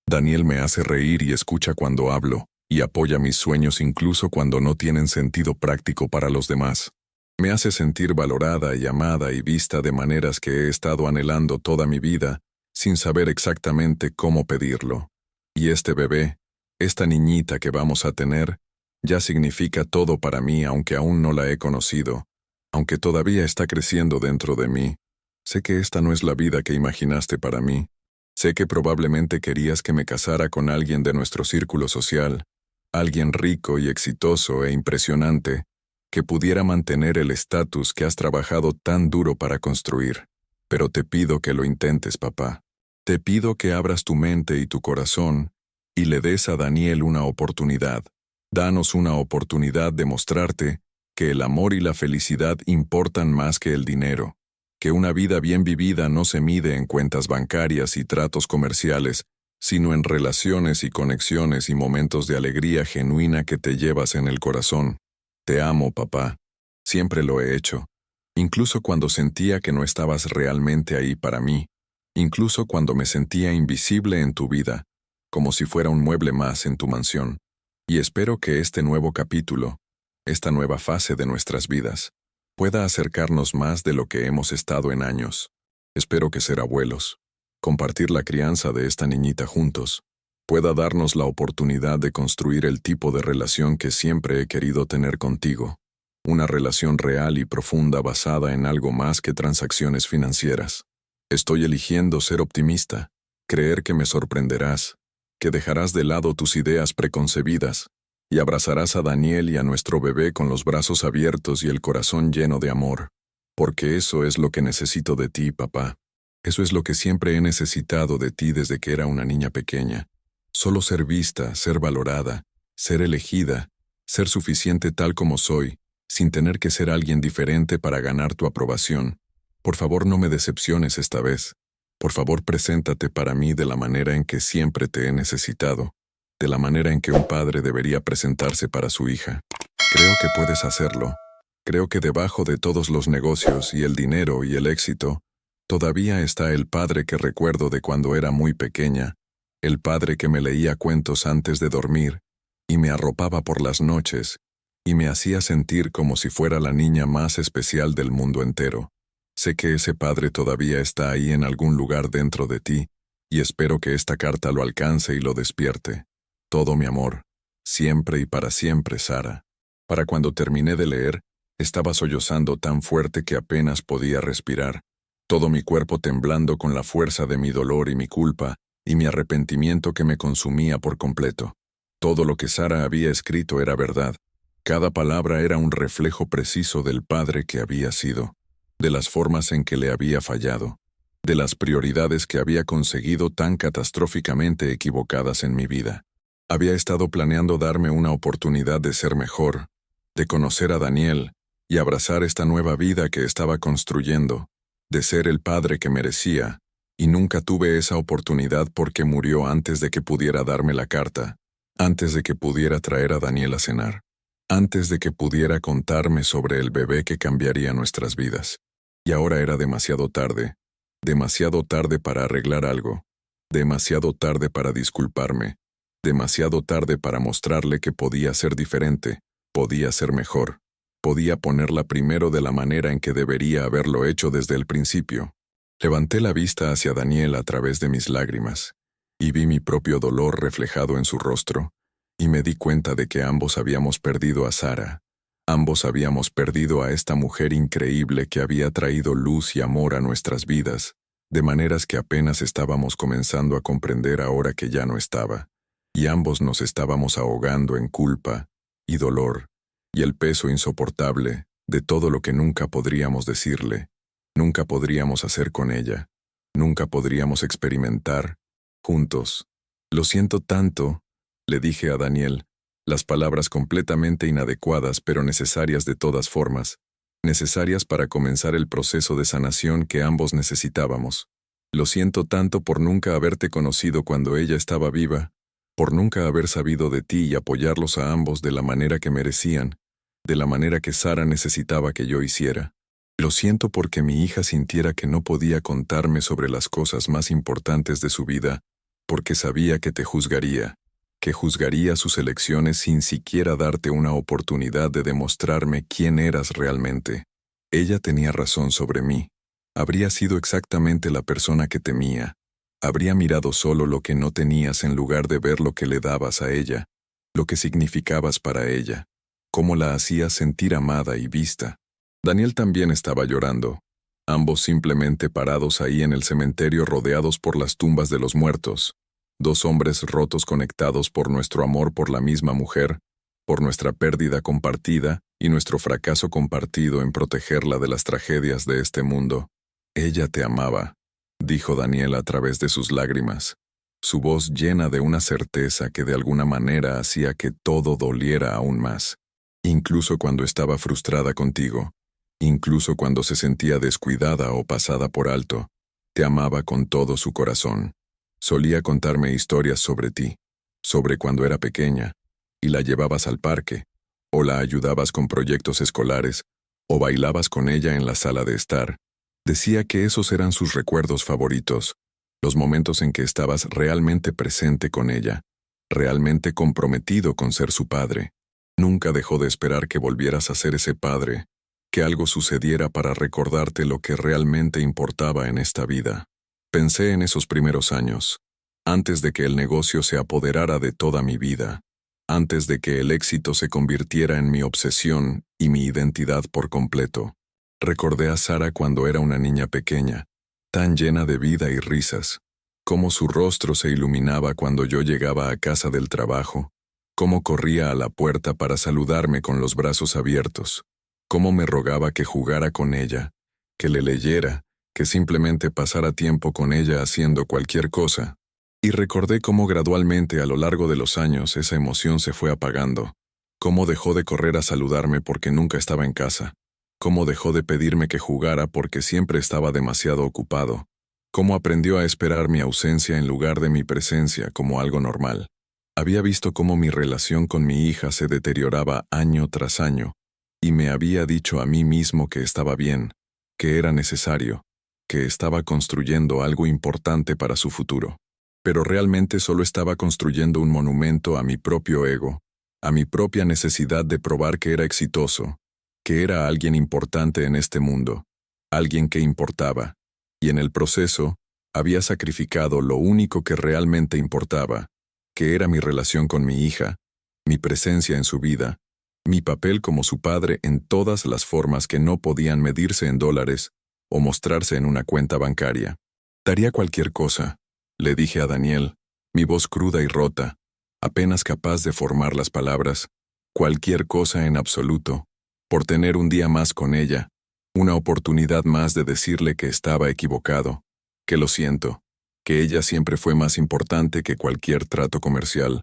Daniel me hace reír y escucha cuando hablo, y apoya mis sueños incluso cuando no tienen sentido práctico para los demás. Me hace sentir valorada y amada y vista de maneras que he estado anhelando toda mi vida, sin saber exactamente cómo pedirlo. Y este bebé, esta niñita que vamos a tener, ya significa todo para mí aunque aún no la he conocido. Aunque todavía está creciendo dentro de mí, sé que esta no es la vida que imaginaste para mí. Sé que probablemente querías que me casara con alguien de nuestro círculo social, alguien rico y exitoso e impresionante, que pudiera mantener el estatus que has trabajado tan duro para construir. Pero te pido que lo intentes, papá. Te pido que abras tu mente y tu corazón y le des a Daniel una oportunidad. Danos una oportunidad de mostrarte que el amor y la felicidad importan más que el dinero, que una vida bien vivida no se mide en cuentas bancarias y tratos comerciales, sino en relaciones y conexiones y momentos de alegría genuina que te llevas en el corazón. Te amo, papá. Siempre lo he hecho. Incluso cuando sentía que no estabas realmente ahí para mí, incluso cuando me sentía invisible en tu vida, como si fuera un mueble más en tu mansión. Y espero que este nuevo capítulo, esta nueva fase de nuestras vidas, pueda acercarnos más de lo que hemos estado en años. Espero que ser abuelos, compartir la crianza de esta niñita juntos, pueda darnos la oportunidad de construir el tipo de relación que siempre he querido tener contigo. Una relación real y profunda basada en algo más que transacciones financieras. Estoy eligiendo ser optimista, creer que me sorprenderás, que dejarás de lado tus ideas preconcebidas, y abrazarás a Daniel y a nuestro bebé con los brazos abiertos y el corazón lleno de amor. Porque eso es lo que necesito de ti, papá. Eso es lo que siempre he necesitado de ti desde que era una niña pequeña. Solo ser vista, ser valorada, ser elegida, ser suficiente tal como soy, sin tener que ser alguien diferente para ganar tu aprobación. Por favor, no me decepciones esta vez. Por favor, preséntate para mí de la manera en que siempre te he necesitado, de la manera en que un padre debería presentarse para su hija. Creo que puedes hacerlo. Creo que debajo de todos los negocios y el dinero y el éxito, todavía está el padre que recuerdo de cuando era muy pequeña, el padre que me leía cuentos antes de dormir, y me arropaba por las noches, y me hacía sentir como si fuera la niña más especial del mundo entero. Sé que ese padre todavía está ahí en algún lugar dentro de ti, y espero que esta carta lo alcance y lo despierte. Todo mi amor, siempre y para siempre, Sara. Para cuando terminé de leer, estaba sollozando tan fuerte que apenas podía respirar, todo mi cuerpo temblando con la fuerza de mi dolor y mi culpa, y mi arrepentimiento que me consumía por completo. Todo lo que Sara había escrito era verdad. Cada palabra era un reflejo preciso del padre que había sido, de las formas en que le había fallado, de las prioridades que había conseguido tan catastróficamente equivocadas en mi vida. Había estado planeando darme una oportunidad de ser mejor, de conocer a Daniel y abrazar esta nueva vida que estaba construyendo, de ser el padre que merecía, y nunca tuve esa oportunidad porque murió antes de que pudiera darme la carta, antes de que pudiera traer a Daniel a cenar, antes de que pudiera contarme sobre el bebé que cambiaría nuestras vidas. Y ahora era demasiado tarde para arreglar algo, demasiado tarde para disculparme, demasiado tarde para mostrarle que podía ser diferente, podía ser mejor, podía ponerla primero de la manera en que debería haberlo hecho desde el principio. Levanté la vista hacia Daniel a través de mis lágrimas, y vi mi propio dolor reflejado en su rostro, y me di cuenta de que ambos habíamos perdido a Sara. Ambos habíamos perdido a esta mujer increíble que había traído luz y amor a nuestras vidas, de maneras que apenas estábamos comenzando a comprender ahora que ya no estaba, y ambos nos estábamos ahogando en culpa y dolor, y el peso insoportable de todo lo que nunca podríamos decirle, nunca podríamos hacer con ella, nunca podríamos experimentar juntos. Lo siento tanto, le dije a Daniel, las palabras completamente inadecuadas pero necesarias de todas formas, necesarias para comenzar el proceso de sanación que ambos necesitábamos. Lo siento tanto por nunca haberte conocido cuando ella estaba viva, por nunca haber sabido de ti y apoyarlos a ambos de la manera que merecían, de la manera que Sara necesitaba que yo hiciera. Lo siento porque mi hija sintiera que no podía contarme sobre las cosas más importantes de su vida, porque sabía que te juzgaría, que juzgaría sus elecciones sin siquiera darte una oportunidad de demostrarme quién eras realmente. Ella tenía razón sobre mí. Habría sido exactamente la persona que temía. Habría mirado solo lo que no tenías en lugar de ver lo que le dabas a ella, lo que significabas para ella, cómo la hacías sentir amada y vista. Daniel también estaba llorando, ambos simplemente parados ahí en el cementerio rodeados por las tumbas de los muertos. Dos hombres rotos conectados por nuestro amor por la misma mujer, por nuestra pérdida compartida y nuestro fracaso compartido en protegerla de las tragedias de este mundo. Ella te amaba, dijo Daniel a través de sus lágrimas, su voz llena de una certeza que de alguna manera hacía que todo doliera aún más, incluso cuando estaba frustrada contigo, incluso cuando se sentía descuidada o pasada por alto, te amaba con todo su corazón. Solía contarme historias sobre ti, sobre cuando era pequeña, y la llevabas al parque, o la ayudabas con proyectos escolares, o bailabas con ella en la sala de estar. Decía que esos eran sus recuerdos favoritos, los momentos en que estabas realmente presente con ella, realmente comprometido con ser su padre. Nunca dejó de esperar que volvieras a ser ese padre, que algo sucediera para recordarte lo que realmente importaba en esta vida. Pensé en esos primeros años, antes de que el negocio se apoderara de toda mi vida, antes de que el éxito se convirtiera en mi obsesión y mi identidad por completo. Recordé a Sara cuando era una niña pequeña, tan llena de vida y risas, cómo su rostro se iluminaba cuando yo llegaba a casa del trabajo, cómo corría a la puerta para saludarme con los brazos abiertos, cómo me rogaba que jugara con ella, que le leyera, que simplemente pasara tiempo con ella haciendo cualquier cosa. Y recordé cómo gradualmente a lo largo de los años esa emoción se fue apagando, cómo dejó de correr a saludarme porque nunca estaba en casa, cómo dejó de pedirme que jugara porque siempre estaba demasiado ocupado, cómo aprendió a esperar mi ausencia en lugar de mi presencia como algo normal. Había visto cómo mi relación con mi hija se deterioraba año tras año, y me había dicho a mí mismo que estaba bien, que era necesario, que estaba construyendo algo importante para su futuro. Pero realmente solo estaba construyendo un monumento a mi propio ego, a mi propia necesidad de probar que era exitoso, que era alguien importante en este mundo, alguien que importaba, y en el proceso había sacrificado lo único que realmente importaba, que era mi relación con mi hija, mi presencia en su vida, mi papel como su padre en todas las formas que no podían medirse en dólares o mostrarse en una cuenta bancaria. Daría cualquier cosa, le dije a Daniel, mi voz cruda y rota, apenas capaz de formar las palabras, cualquier cosa en absoluto, por tener un día más con ella, una oportunidad más de decirle que estaba equivocado, que lo siento, que ella siempre fue más importante que cualquier trato comercial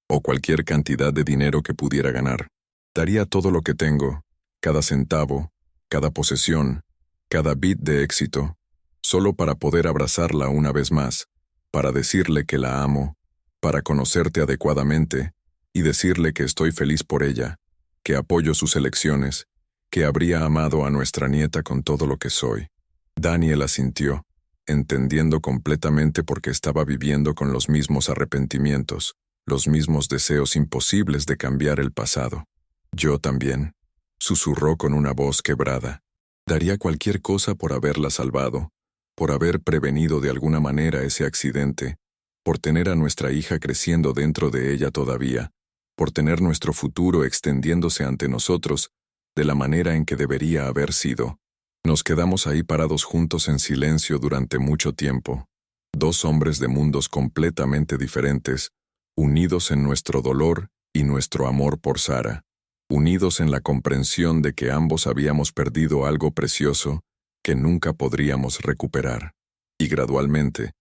o cualquier cantidad de dinero que pudiera ganar. Daría todo lo que tengo, cada centavo, cada posesión, cada bit de éxito, solo para poder abrazarla una vez más, para decirle que la amo, para conocerte adecuadamente y decirle que estoy feliz por ella, que apoyo sus elecciones, que habría amado a nuestra nieta con todo lo que soy. Daniel asintió, entendiendo completamente por qué estaba viviendo con los mismos arrepentimientos, los mismos deseos imposibles de cambiar el pasado. Yo también, susurró con una voz quebrada. Daría cualquier cosa por haberla salvado, por haber prevenido de alguna manera ese accidente, por tener a nuestra hija creciendo dentro de ella todavía, por tener nuestro futuro extendiéndose ante nosotros de la manera en que debería haber sido. Nos quedamos ahí parados juntos en silencio durante mucho tiempo, dos hombres de mundos completamente diferentes, unidos en nuestro dolor y nuestro amor por Sara, unidos en la comprensión de que ambos habíamos perdido algo precioso que nunca podríamos recuperar. Y gradualmente,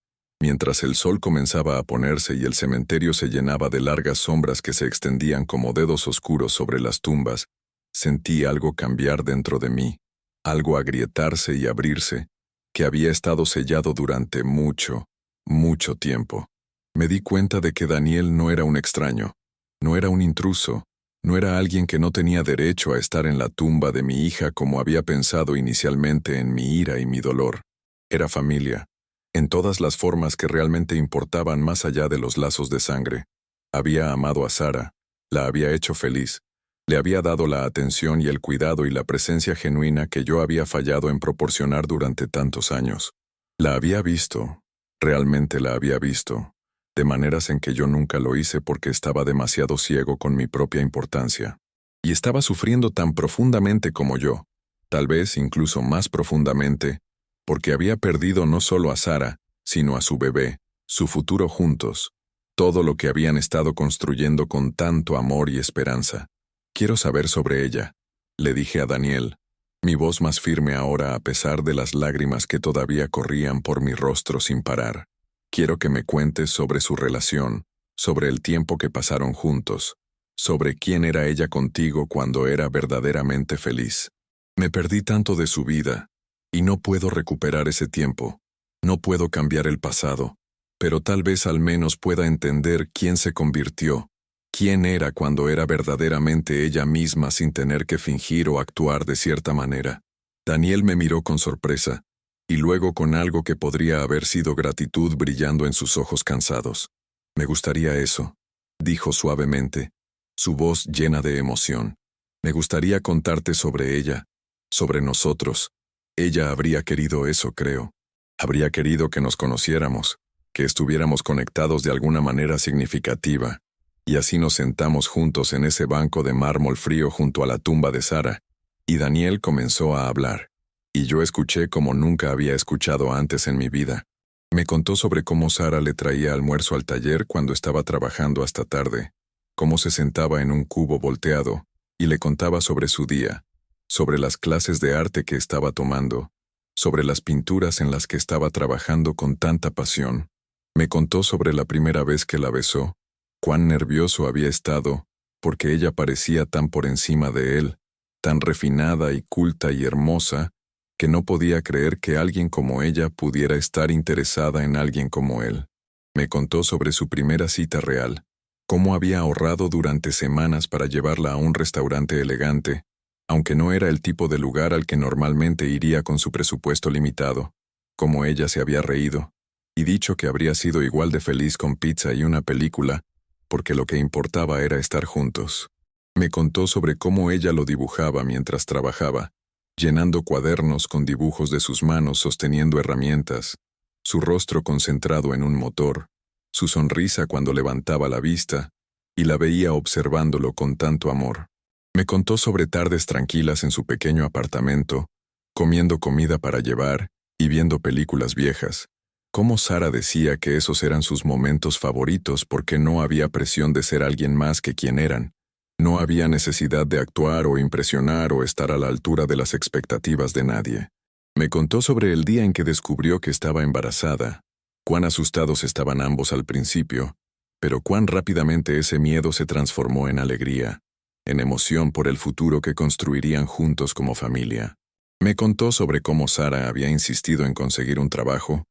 mientras el sol comenzaba a ponerse y el cementerio se llenaba de largas sombras que se extendían como dedos oscuros sobre las tumbas, sentí algo cambiar dentro de mí, algo agrietarse y abrirse, que había estado sellado durante mucho, mucho tiempo. Me di cuenta de que Daniel no era un extraño, no era un intruso, no era alguien que no tenía derecho a estar en la tumba de mi hija como había pensado inicialmente en mi ira y mi dolor. Era familia, en todas las formas que realmente importaban más allá de los lazos de sangre. Había amado a Sara, la había hecho feliz, le había dado la atención y el cuidado y la presencia genuina que yo había fallado en proporcionar durante tantos años. La había visto, realmente la había visto, de maneras en que yo nunca lo hice porque estaba demasiado ciego con mi propia importancia. Y estaba sufriendo tan profundamente como yo, tal vez incluso más profundamente, porque había perdido no solo a Sara, sino a su bebé, su futuro juntos, todo lo que habían estado construyendo con tanto amor y esperanza. Quiero saber sobre ella, le dije a Daniel, mi voz más firme ahora a pesar de las lágrimas que todavía corrían por mi rostro sin parar. Quiero que me cuentes sobre su relación, sobre el tiempo que pasaron juntos, sobre quién era ella contigo cuando era verdaderamente feliz. Me perdí tanto de su vida, y no puedo recuperar ese tiempo. No puedo cambiar el pasado, pero tal vez al menos pueda entender quién se convirtió, quién era cuando era verdaderamente ella misma sin tener que fingir o actuar de cierta manera. Daniel me miró con sorpresa, y luego con algo que podría haber sido gratitud brillando en sus ojos cansados. Me gustaría eso, dijo suavemente, su voz llena de emoción. Me gustaría contarte sobre ella, sobre nosotros. Ella habría querido eso, creo. Habría querido que nos conociéramos, que estuviéramos conectados de alguna manera significativa. Y así nos sentamos juntos en ese banco de mármol frío junto a la tumba de Sara, y Daniel comenzó a hablar. Y yo escuché como nunca había escuchado antes en mi vida. Me contó sobre cómo Sara le traía almuerzo al taller cuando estaba trabajando hasta tarde, cómo se sentaba en un cubo volteado, y le contaba sobre su día, sobre las clases de arte que estaba tomando, sobre las pinturas en las que estaba trabajando con tanta pasión. Me contó sobre la primera vez que la besó, cuán nervioso había estado, porque ella parecía tan por encima de él, tan refinada y culta y hermosa, que no podía creer que alguien como ella pudiera estar interesada en alguien como él. Me contó sobre su primera cita real, cómo había ahorrado durante semanas para llevarla a un restaurante elegante, aunque no era el tipo de lugar al que normalmente iría con su presupuesto limitado, cómo ella se había reído, y dicho que habría sido igual de feliz con pizza y una película, porque lo que importaba era estar juntos. Me contó sobre cómo ella lo dibujaba mientras trabajaba, llenando cuadernos con dibujos de sus manos sosteniendo herramientas, su rostro concentrado en un motor, su sonrisa cuando levantaba la vista, y la veía observándolo con tanto amor. Me contó sobre tardes tranquilas en su pequeño apartamento, comiendo comida para llevar y viendo películas viejas, Cómo Sara decía que esos eran sus momentos favoritos porque no había presión de ser alguien más que quien eran. No había necesidad de actuar o impresionar o estar a la altura de las expectativas de nadie. Me contó sobre el día en que descubrió que estaba embarazada, cuán asustados estaban ambos al principio, pero cuán rápidamente ese miedo se transformó en alegría, en emoción por el futuro que construirían juntos como familia. Me contó sobre cómo Sara había insistido en conseguir un trabajo,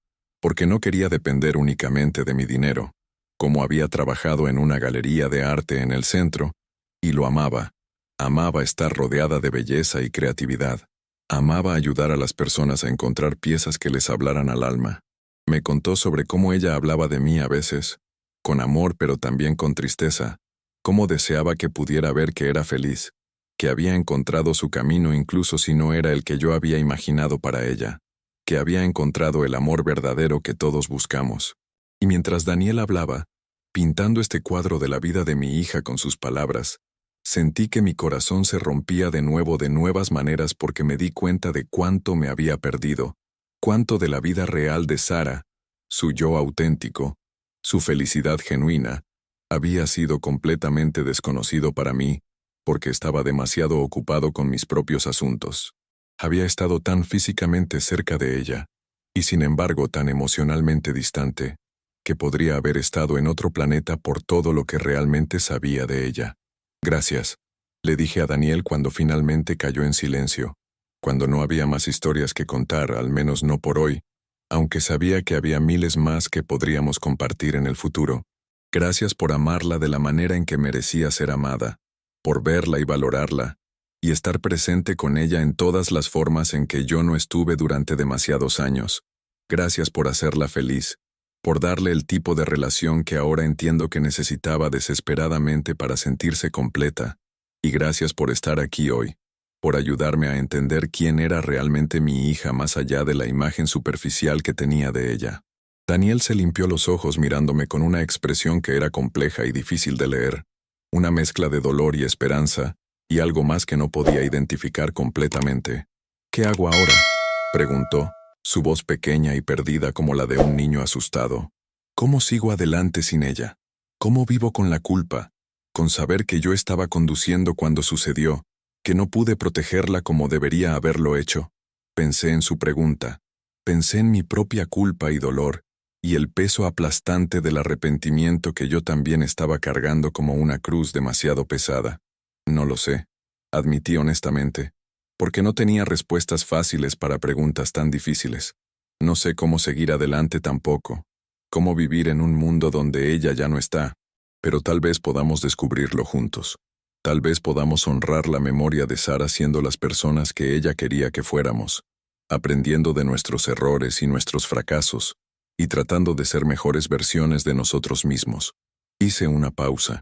porque no quería depender únicamente de mi dinero, cómo había trabajado en una galería de arte en el centro, y lo amaba. Amaba estar rodeada de belleza y creatividad. Amaba ayudar a las personas a encontrar piezas que les hablaran al alma. Me contó sobre cómo ella hablaba de mí a veces, con amor pero también con tristeza, cómo deseaba que pudiera ver que era feliz, que había encontrado su camino incluso si no era el que yo había imaginado para ella, que había encontrado el amor verdadero que todos buscamos. Y mientras Daniel hablaba, pintando este cuadro de la vida de mi hija con sus palabras, sentí que mi corazón se rompía de nuevo de nuevas maneras porque me di cuenta de cuánto me había perdido, cuánto de la vida real de Sara, su yo auténtico, su felicidad genuina, había sido completamente desconocido para mí, porque estaba demasiado ocupado con mis propios asuntos. Había estado tan físicamente cerca de ella, y sin embargo tan emocionalmente distante, que podría haber estado en otro planeta por todo lo que realmente sabía de ella. Gracias, le dije a Daniel cuando finalmente cayó en silencio, cuando no había más historias que contar, al menos no por hoy, aunque sabía que había miles más que podríamos compartir en el futuro. Gracias por amarla de la manera en que merecía ser amada, por verla y valorarla, y estar presente con ella en todas las formas en que yo no estuve durante demasiados años. Gracias por hacerla feliz, por darle el tipo de relación que ahora entiendo que necesitaba desesperadamente para sentirse completa, y gracias por estar aquí hoy, por ayudarme a entender quién era realmente mi hija más allá de la imagen superficial que tenía de ella. Daniel se limpió los ojos mirándome con una expresión que era compleja y difícil de leer, una mezcla de dolor y esperanza, y algo más que no podía identificar completamente. ¿Qué hago ahora?, preguntó, su voz pequeña y perdida como la de un niño asustado. ¿Cómo sigo adelante sin ella? ¿Cómo vivo con la culpa, con saber que yo estaba conduciendo cuando sucedió, que no pude protegerla como debería haberlo hecho? Pensé en su pregunta, pensé en mi propia culpa y dolor, y el peso aplastante del arrepentimiento que yo también estaba cargando como una cruz demasiado pesada. No lo sé, admití honestamente, porque no tenía respuestas fáciles para preguntas tan difíciles. No sé cómo seguir adelante tampoco, cómo vivir en un mundo donde ella ya no está, pero tal vez podamos descubrirlo juntos. Tal vez podamos honrar la memoria de Sara siendo las personas que ella quería que fuéramos, aprendiendo de nuestros errores y nuestros fracasos, y tratando de ser mejores versiones de nosotros mismos. Hice una pausa,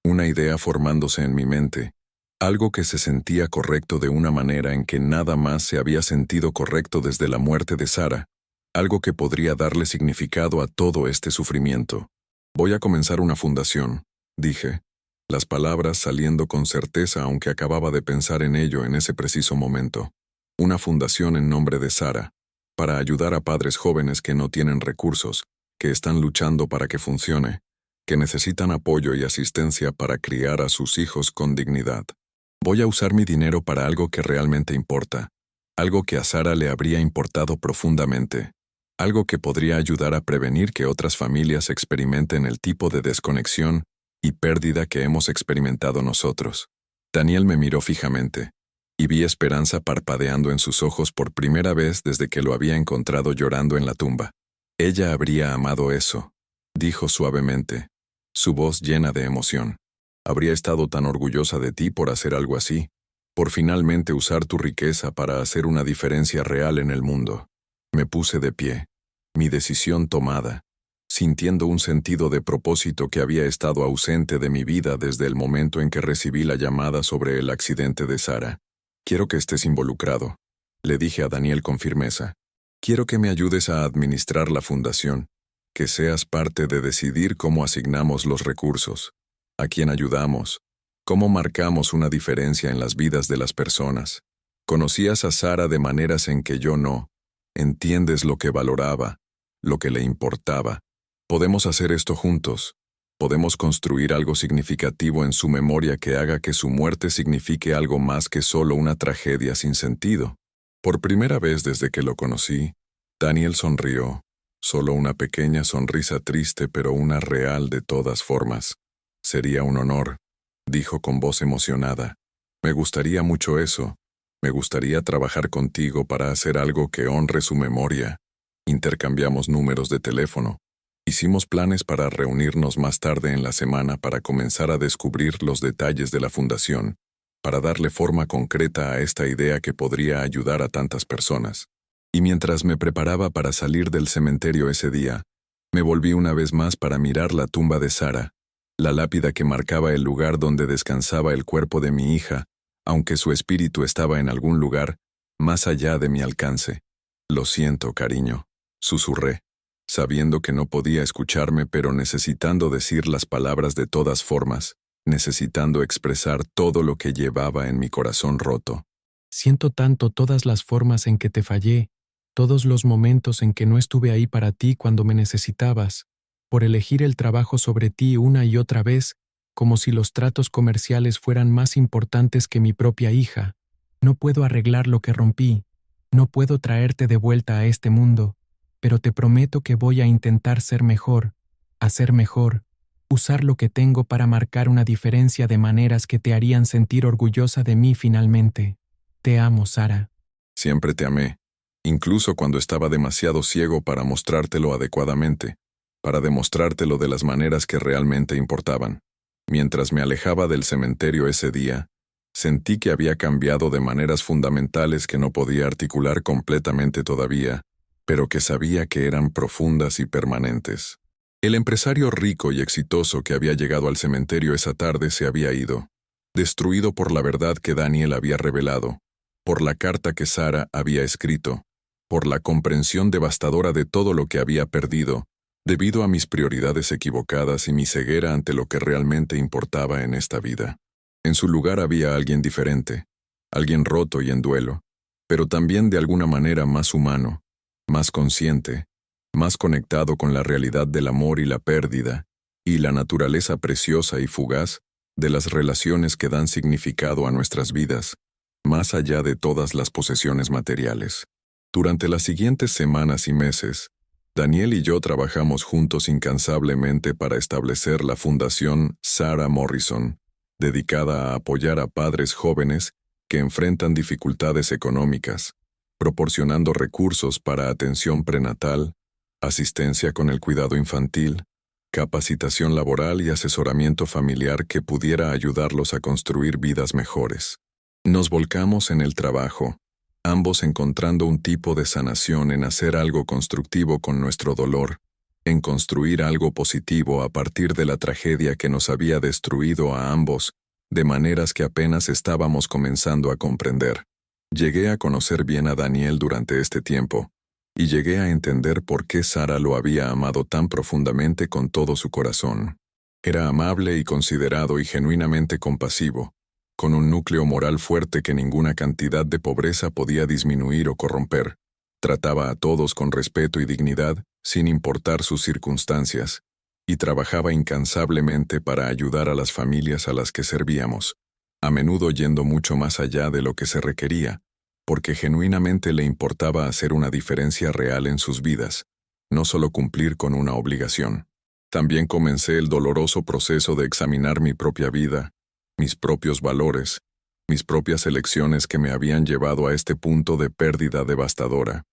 una idea formándose en mi mente, algo que se sentía correcto de una manera en que nada más se había sentido correcto desde la muerte de Sara, algo que podría darle significado a todo este sufrimiento. Voy a comenzar una fundación, dije, las palabras saliendo con certeza aunque acababa de pensar en ello en ese preciso momento. Una fundación en nombre de Sara, para ayudar a padres jóvenes que no tienen recursos, que están luchando para que funcione, que necesitan apoyo y asistencia para criar a sus hijos con dignidad. Voy a usar mi dinero para algo que realmente importa, algo que a Sara le habría importado profundamente, algo que podría ayudar a prevenir que otras familias experimenten el tipo de desconexión y pérdida que hemos experimentado nosotros. Daniel me miró fijamente, y vi esperanza parpadeando en sus ojos por primera vez desde que lo había encontrado llorando en la tumba. Ella habría amado eso, dijo suavemente, su voz llena de emoción. Habría estado tan orgullosa de ti por hacer algo así, por finalmente usar tu riqueza para hacer una diferencia real en el mundo. Me puse de pie, mi decisión tomada, sintiendo un sentido de propósito que había estado ausente de mi vida desde el momento en que recibí la llamada sobre el accidente de Sara. Quiero que estés involucrado, le dije a Daniel con firmeza. Quiero que me ayudes a administrar la fundación, que seas parte de decidir cómo asignamos los recursos, a quién ayudamos, cómo marcamos una diferencia en las vidas de las personas. Conocías a Sara de maneras en que yo no. Entiendes lo que valoraba, lo que le importaba. Podemos hacer esto juntos. Podemos construir algo significativo en su memoria que haga que su muerte signifique algo más que solo una tragedia sin sentido. Por primera vez desde que lo conocí, Daniel sonrió. Solo una pequeña sonrisa triste, pero una real de todas formas. Sería un honor, dijo con voz emocionada. Me gustaría mucho eso. Me gustaría trabajar contigo para hacer algo que honre su memoria. Intercambiamos números de teléfono. Hicimos planes para reunirnos más tarde en la semana para comenzar a descubrir los detalles de la fundación, para darle forma concreta a esta idea que podría ayudar a tantas personas. Y mientras me preparaba para salir del cementerio ese día, me volví una vez más para mirar la tumba de Sara, la lápida que marcaba el lugar donde descansaba el cuerpo de mi hija, aunque su espíritu estaba en algún lugar, más allá de mi alcance. Lo siento, cariño, susurré, sabiendo que no podía escucharme, pero necesitando decir las palabras de todas formas, necesitando expresar todo lo que llevaba en mi corazón roto. Siento tanto todas las formas en que te fallé, todos los momentos en que no estuve ahí para ti cuando me necesitabas, por elegir el trabajo sobre ti una y otra vez, como si los tratos comerciales fueran más importantes que mi propia hija. No puedo arreglar lo que rompí, no puedo traerte de vuelta a este mundo, pero te prometo que voy a intentar ser mejor, hacer mejor, usar lo que tengo para marcar una diferencia de maneras que te harían sentir orgullosa de mí finalmente. Te amo, Sara. Siempre te amé, incluso cuando estaba demasiado ciego para mostrártelo adecuadamente, para demostrártelo de las maneras que realmente importaban. Mientras me alejaba del cementerio ese día, sentí que había cambiado de maneras fundamentales que no podía articular completamente todavía, pero que sabía que eran profundas y permanentes. El empresario rico y exitoso que había llegado al cementerio esa tarde se había ido, destruido por la verdad que Daniel había revelado, por la carta que Sara había escrito, por la comprensión devastadora de todo lo que había perdido, debido a mis prioridades equivocadas y mi ceguera ante lo que realmente importaba en esta vida. En su lugar había alguien diferente, alguien roto y en duelo, pero también de alguna manera más humano, más consciente, más conectado con la realidad del amor y la pérdida, y la naturaleza preciosa y fugaz de las relaciones que dan significado a nuestras vidas, más allá de todas las posesiones materiales. Durante las siguientes semanas y meses, Daniel y yo trabajamos juntos incansablemente para establecer la Fundación Sarah Morrison, dedicada a apoyar a padres jóvenes que enfrentan dificultades económicas, proporcionando recursos para atención prenatal, asistencia con el cuidado infantil, capacitación laboral y asesoramiento familiar que pudiera ayudarlos a construir vidas mejores. Nos volcamos en el trabajo, ambos encontrando un tipo de sanación en hacer algo constructivo con nuestro dolor, en construir algo positivo a partir de la tragedia que nos había destruido a ambos, de maneras que apenas estábamos comenzando a comprender. Llegué a conocer bien a Daniel durante este tiempo, y llegué a entender por qué Sara lo había amado tan profundamente con todo su corazón. Era amable y considerado y genuinamente compasivo, con un núcleo moral fuerte que ninguna cantidad de pobreza podía disminuir o corromper. Trataba a todos con respeto y dignidad, sin importar sus circunstancias, y trabajaba incansablemente para ayudar a las familias a las que servíamos, a menudo yendo mucho más allá de lo que se requería, porque genuinamente le importaba hacer una diferencia real en sus vidas, no solo cumplir con una obligación. También comencé el doloroso proceso de examinar mi propia vida, mis propios valores, mis propias elecciones que me habían llevado a este punto de pérdida devastadora.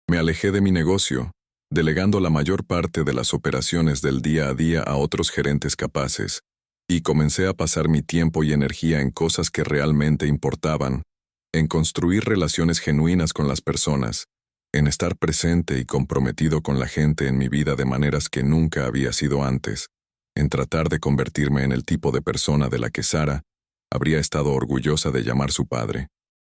Me alejé de mi negocio, delegando la mayor parte de las operaciones del día a día a otros gerentes capaces, y comencé a pasar mi tiempo y energía en cosas que realmente importaban, en construir relaciones genuinas con las personas, en estar presente y comprometido con la gente en mi vida de maneras que nunca había sido antes, en tratar de convertirme en el tipo de persona de la que Sara habría estado orgullosa de llamar su padre.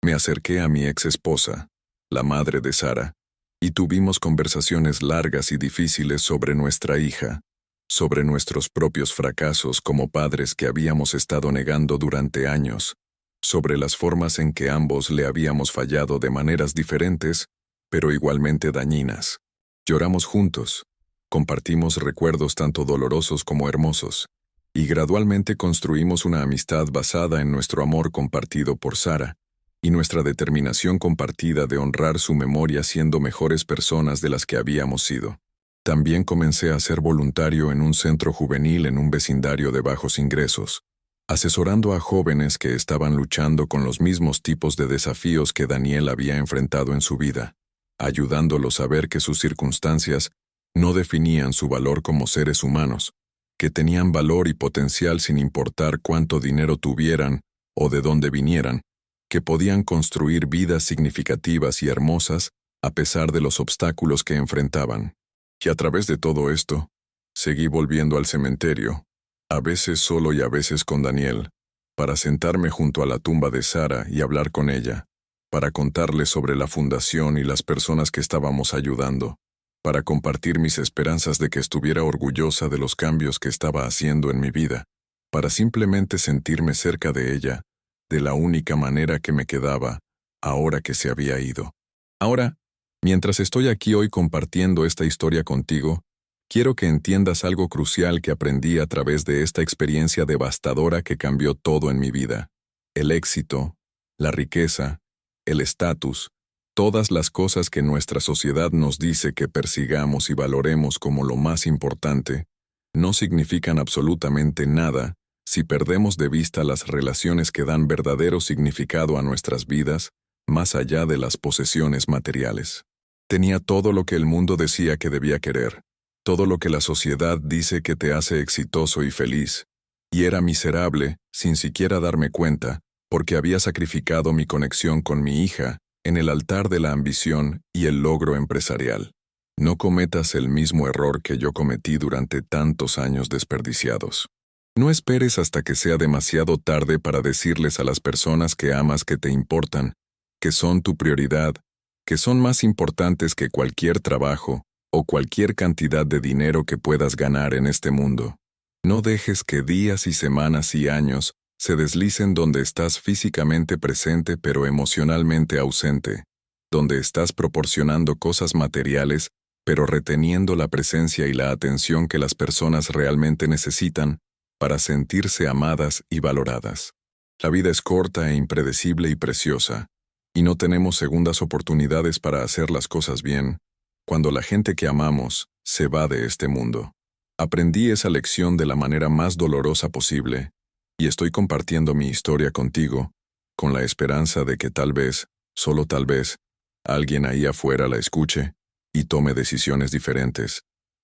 Me acerqué a mi ex esposa, la madre de Sara, y tuvimos conversaciones largas y difíciles sobre nuestra hija, sobre nuestros propios fracasos como padres que habíamos estado negando durante años, sobre las formas en que ambos le habíamos fallado de maneras diferentes, pero igualmente dañinas. Lloramos juntos, compartimos recuerdos tanto dolorosos como hermosos, y gradualmente construimos una amistad basada en nuestro amor compartido por Sara, y nuestra determinación compartida de honrar su memoria siendo mejores personas de las que habíamos sido. También comencé a ser voluntario en un centro juvenil en un vecindario de bajos ingresos, asesorando a jóvenes que estaban luchando con los mismos tipos de desafíos que Daniel había enfrentado en su vida, ayudándolos a ver que sus circunstancias no definían su valor como seres humanos, que tenían valor y potencial sin importar cuánto dinero tuvieran o de dónde vinieran, que podían construir vidas significativas y hermosas a pesar de los obstáculos que enfrentaban. Y a través de todo esto, seguí volviendo al cementerio, a veces solo y a veces con Daniel, para sentarme junto a la tumba de Sara y hablar con ella, para contarle sobre la fundación y las personas que estábamos ayudando, para compartir mis esperanzas de que estuviera orgullosa de los cambios que estaba haciendo en mi vida, para simplemente sentirme cerca de ella, de la única manera que me quedaba, ahora que se había ido. Ahora, mientras estoy aquí hoy compartiendo esta historia contigo, quiero que entiendas algo crucial que aprendí a través de esta experiencia devastadora que cambió todo en mi vida. El éxito, la riqueza, el estatus, todas las cosas que nuestra sociedad nos dice que persigamos y valoremos como lo más importante, no significan absolutamente nada si perdemos de vista las relaciones que dan verdadero significado a nuestras vidas, más allá de las posesiones materiales. Tenía todo lo que el mundo decía que debía querer, todo lo que la sociedad dice que te hace exitoso y feliz, y era miserable, sin siquiera darme cuenta, porque había sacrificado mi conexión con mi hija en el altar de la ambición y el logro empresarial. No cometas el mismo error que yo cometí durante tantos años desperdiciados. No esperes hasta que sea demasiado tarde para decirles a las personas que amas que te importan, que son tu prioridad, que son más importantes que cualquier trabajo o cualquier cantidad de dinero que puedas ganar en este mundo. No dejes que días y semanas y años se deslicen donde estás físicamente presente pero emocionalmente ausente, donde estás proporcionando cosas materiales pero reteniendo la presencia y la atención que las personas realmente necesitan para sentirse amadas y valoradas. La vida es corta e impredecible y preciosa, y no tenemos segundas oportunidades para hacer las cosas bien, cuando la gente que amamos se va de este mundo. Aprendí esa lección de la manera más dolorosa posible, y estoy compartiendo mi historia contigo, con la esperanza de que tal vez, solo tal vez, alguien ahí afuera la escuche y tome decisiones diferentes,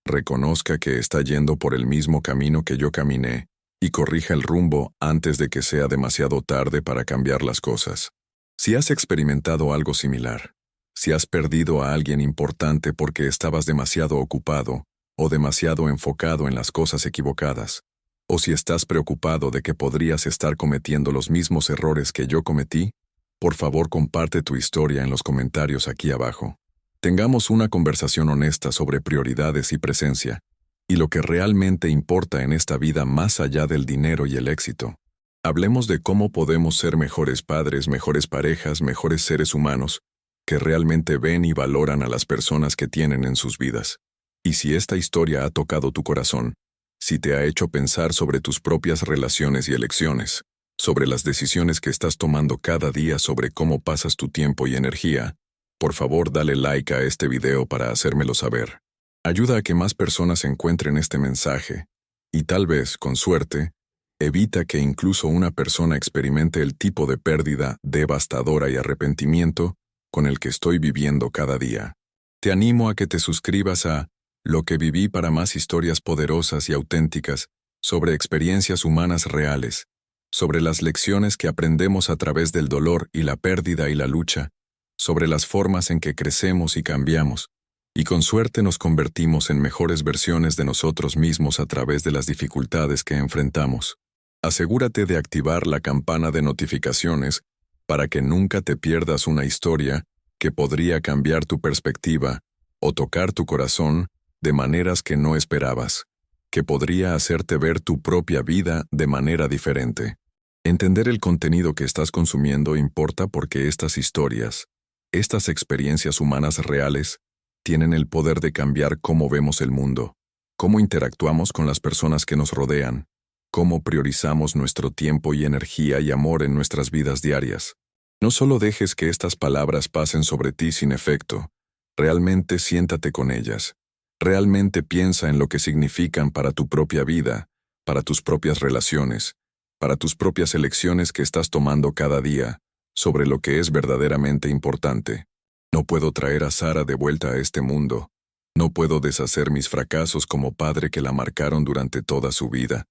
reconozca que está yendo por el mismo camino que yo caminé, y corrija el rumbo antes de que sea demasiado tarde para cambiar las cosas. Si has experimentado algo similar, si has perdido a alguien importante porque estabas demasiado ocupado o demasiado enfocado en las cosas equivocadas, o si estás preocupado de que podrías estar cometiendo los mismos errores que yo cometí, por favor comparte tu historia en los comentarios aquí abajo. Tengamos una conversación honesta sobre prioridades y presencia, y lo que realmente importa en esta vida más allá del dinero y el éxito. Hablemos de cómo podemos ser mejores padres, mejores parejas, mejores seres humanos, que realmente ven y valoran a las personas que tienen en sus vidas. Y si esta historia ha tocado tu corazón, si te ha hecho pensar sobre tus propias relaciones y elecciones, sobre las decisiones que estás tomando cada día sobre cómo pasas tu tiempo y energía, por favor dale like a este video para hacérmelo saber. Ayuda a que más personas encuentren este mensaje, y tal vez, con suerte, evita que incluso una persona experimente el tipo de pérdida devastadora y arrepentimiento con el que estoy viviendo cada día. Te animo a que te suscribas a Lo que viví para más historias poderosas y auténticas sobre experiencias humanas reales, sobre las lecciones que aprendemos a través del dolor y la pérdida y la lucha, sobre las formas en que crecemos y cambiamos, y con suerte nos convertimos en mejores versiones de nosotros mismos a través de las dificultades que enfrentamos. Asegúrate de activar la campana de notificaciones para que nunca te pierdas una historia que podría cambiar tu perspectiva o tocar tu corazón de maneras que no esperabas, que podría hacerte ver tu propia vida de manera diferente. Entender el contenido que estás consumiendo importa porque estas historias, estas experiencias humanas reales, tienen el poder de cambiar cómo vemos el mundo, cómo interactuamos con las personas que nos rodean, cómo priorizamos nuestro tiempo y energía y amor en nuestras vidas diarias. No solo dejes que estas palabras pasen sobre ti sin efecto, realmente siéntate con ellas. Realmente piensa en lo que significan para tu propia vida, para tus propias relaciones, para tus propias elecciones que estás tomando cada día, sobre lo que es verdaderamente importante. No puedo traer a Sara de vuelta a este mundo. No puedo deshacer mis fracasos como padre que la marcaron durante toda su vida.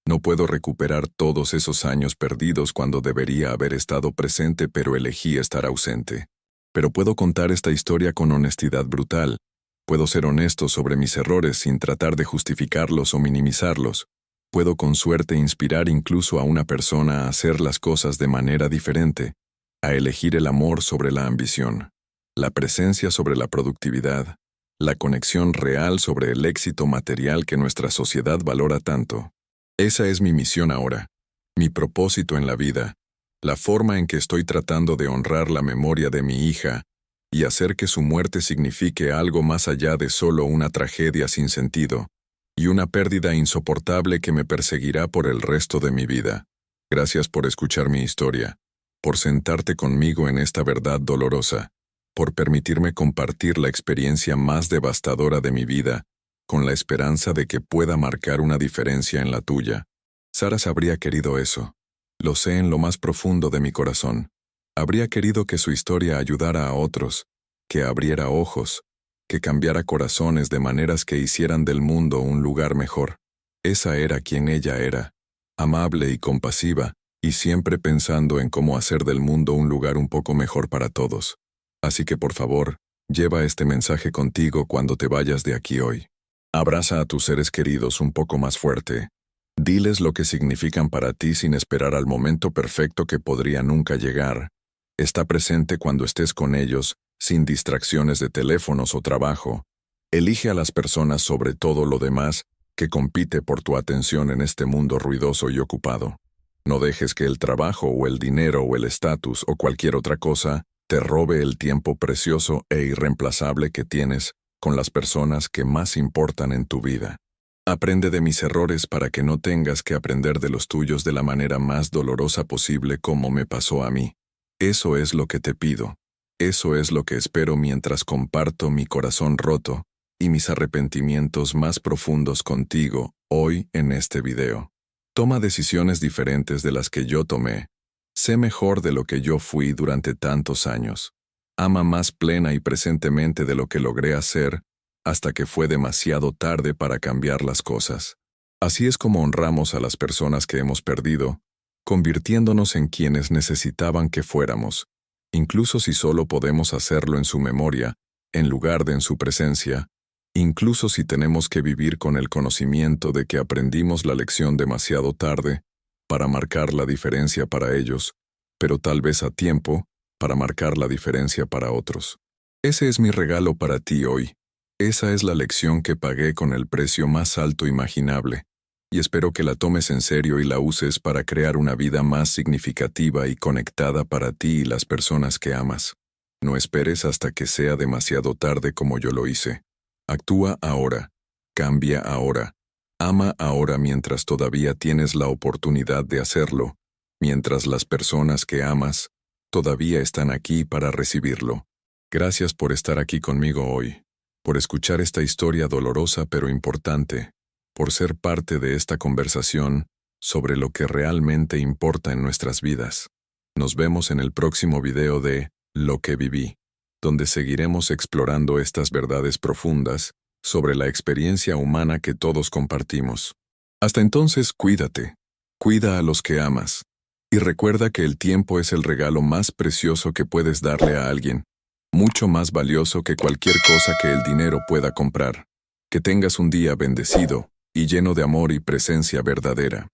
No puedo recuperar todos esos años perdidos cuando debería haber estado presente pero elegí estar ausente. Pero puedo contar esta historia con honestidad brutal. Puedo ser honesto sobre mis errores sin tratar de justificarlos o minimizarlos. Puedo con suerte inspirar incluso a una persona a hacer las cosas de manera diferente, a elegir el amor sobre la ambición, la presencia sobre la productividad, la conexión real sobre el éxito material que nuestra sociedad valora tanto. Esa es mi misión ahora, mi propósito en la vida, la forma en que estoy tratando de honrar la memoria de mi hija y hacer que su muerte signifique algo más allá de solo una tragedia sin sentido y una pérdida insoportable que me perseguirá por el resto de mi vida. Gracias por escuchar mi historia, por sentarte conmigo en esta verdad dolorosa, por permitirme compartir la experiencia más devastadora de mi vida, con la esperanza de que pueda marcar una diferencia en la tuya. Sara habría querido eso. Lo sé en lo más profundo de mi corazón. Habría querido que su historia ayudara a otros, que abriera ojos, que cambiara corazones de maneras que hicieran del mundo un lugar mejor. Esa era quien ella era, amable y compasiva, y siempre pensando en cómo hacer del mundo un lugar un poco mejor para todos. Así que por favor, lleva este mensaje contigo cuando te vayas de aquí hoy. Abraza a tus seres queridos un poco más fuerte. Diles lo que significan para ti sin esperar al momento perfecto que podría nunca llegar. Está presente cuando estés con ellos, sin distracciones de teléfonos o trabajo. Elige a las personas sobre todo lo demás que compite por tu atención en este mundo ruidoso y ocupado. No dejes que el trabajo o el dinero o el estatus o cualquier otra cosa te robe el tiempo precioso e irreemplazable que tienes con las personas que más importan en tu vida. Aprende de mis errores para que no tengas que aprender de los tuyos de la manera más dolorosa posible como me pasó a mí. Eso es lo que te pido. Eso es lo que espero mientras comparto mi corazón roto y mis arrepentimientos más profundos contigo hoy en este video. Toma decisiones diferentes de las que yo tomé. Sé mejor de lo que yo fui durante tantos años. Ama más plena y presentemente de lo que logré hacer hasta que fue demasiado tarde para cambiar las cosas. Así es como honramos a las personas que hemos perdido, convirtiéndonos en quienes necesitaban que fuéramos, incluso si solo podemos hacerlo en su memoria, en lugar de en su presencia, incluso si tenemos que vivir con el conocimiento de que aprendimos la lección demasiado tarde para marcar la diferencia para ellos, pero tal vez a tiempo para marcar la diferencia para otros. Ese es mi regalo para ti hoy. Esa es la lección que pagué con el precio más alto imaginable, y espero que la tomes en serio y la uses para crear una vida más significativa y conectada para ti y las personas que amas. No esperes hasta que sea demasiado tarde como yo lo hice. Actúa ahora, cambia ahora, ama ahora mientras todavía tienes la oportunidad de hacerlo, mientras las personas que amas todavía están aquí para recibirlo. Gracias por estar aquí conmigo hoy, por escuchar esta historia dolorosa pero importante, por ser parte de esta conversación sobre lo que realmente importa en nuestras vidas. Nos vemos en el próximo video de Lo que viví, donde seguiremos explorando estas verdades profundas sobre la experiencia humana que todos compartimos. Hasta entonces, cuídate, cuida a los que amas, y recuerda que el tiempo es el regalo más precioso que puedes darle a alguien, mucho más valioso que cualquier cosa que el dinero pueda comprar. Que tengas un día bendecido y lleno de amor y presencia verdadera.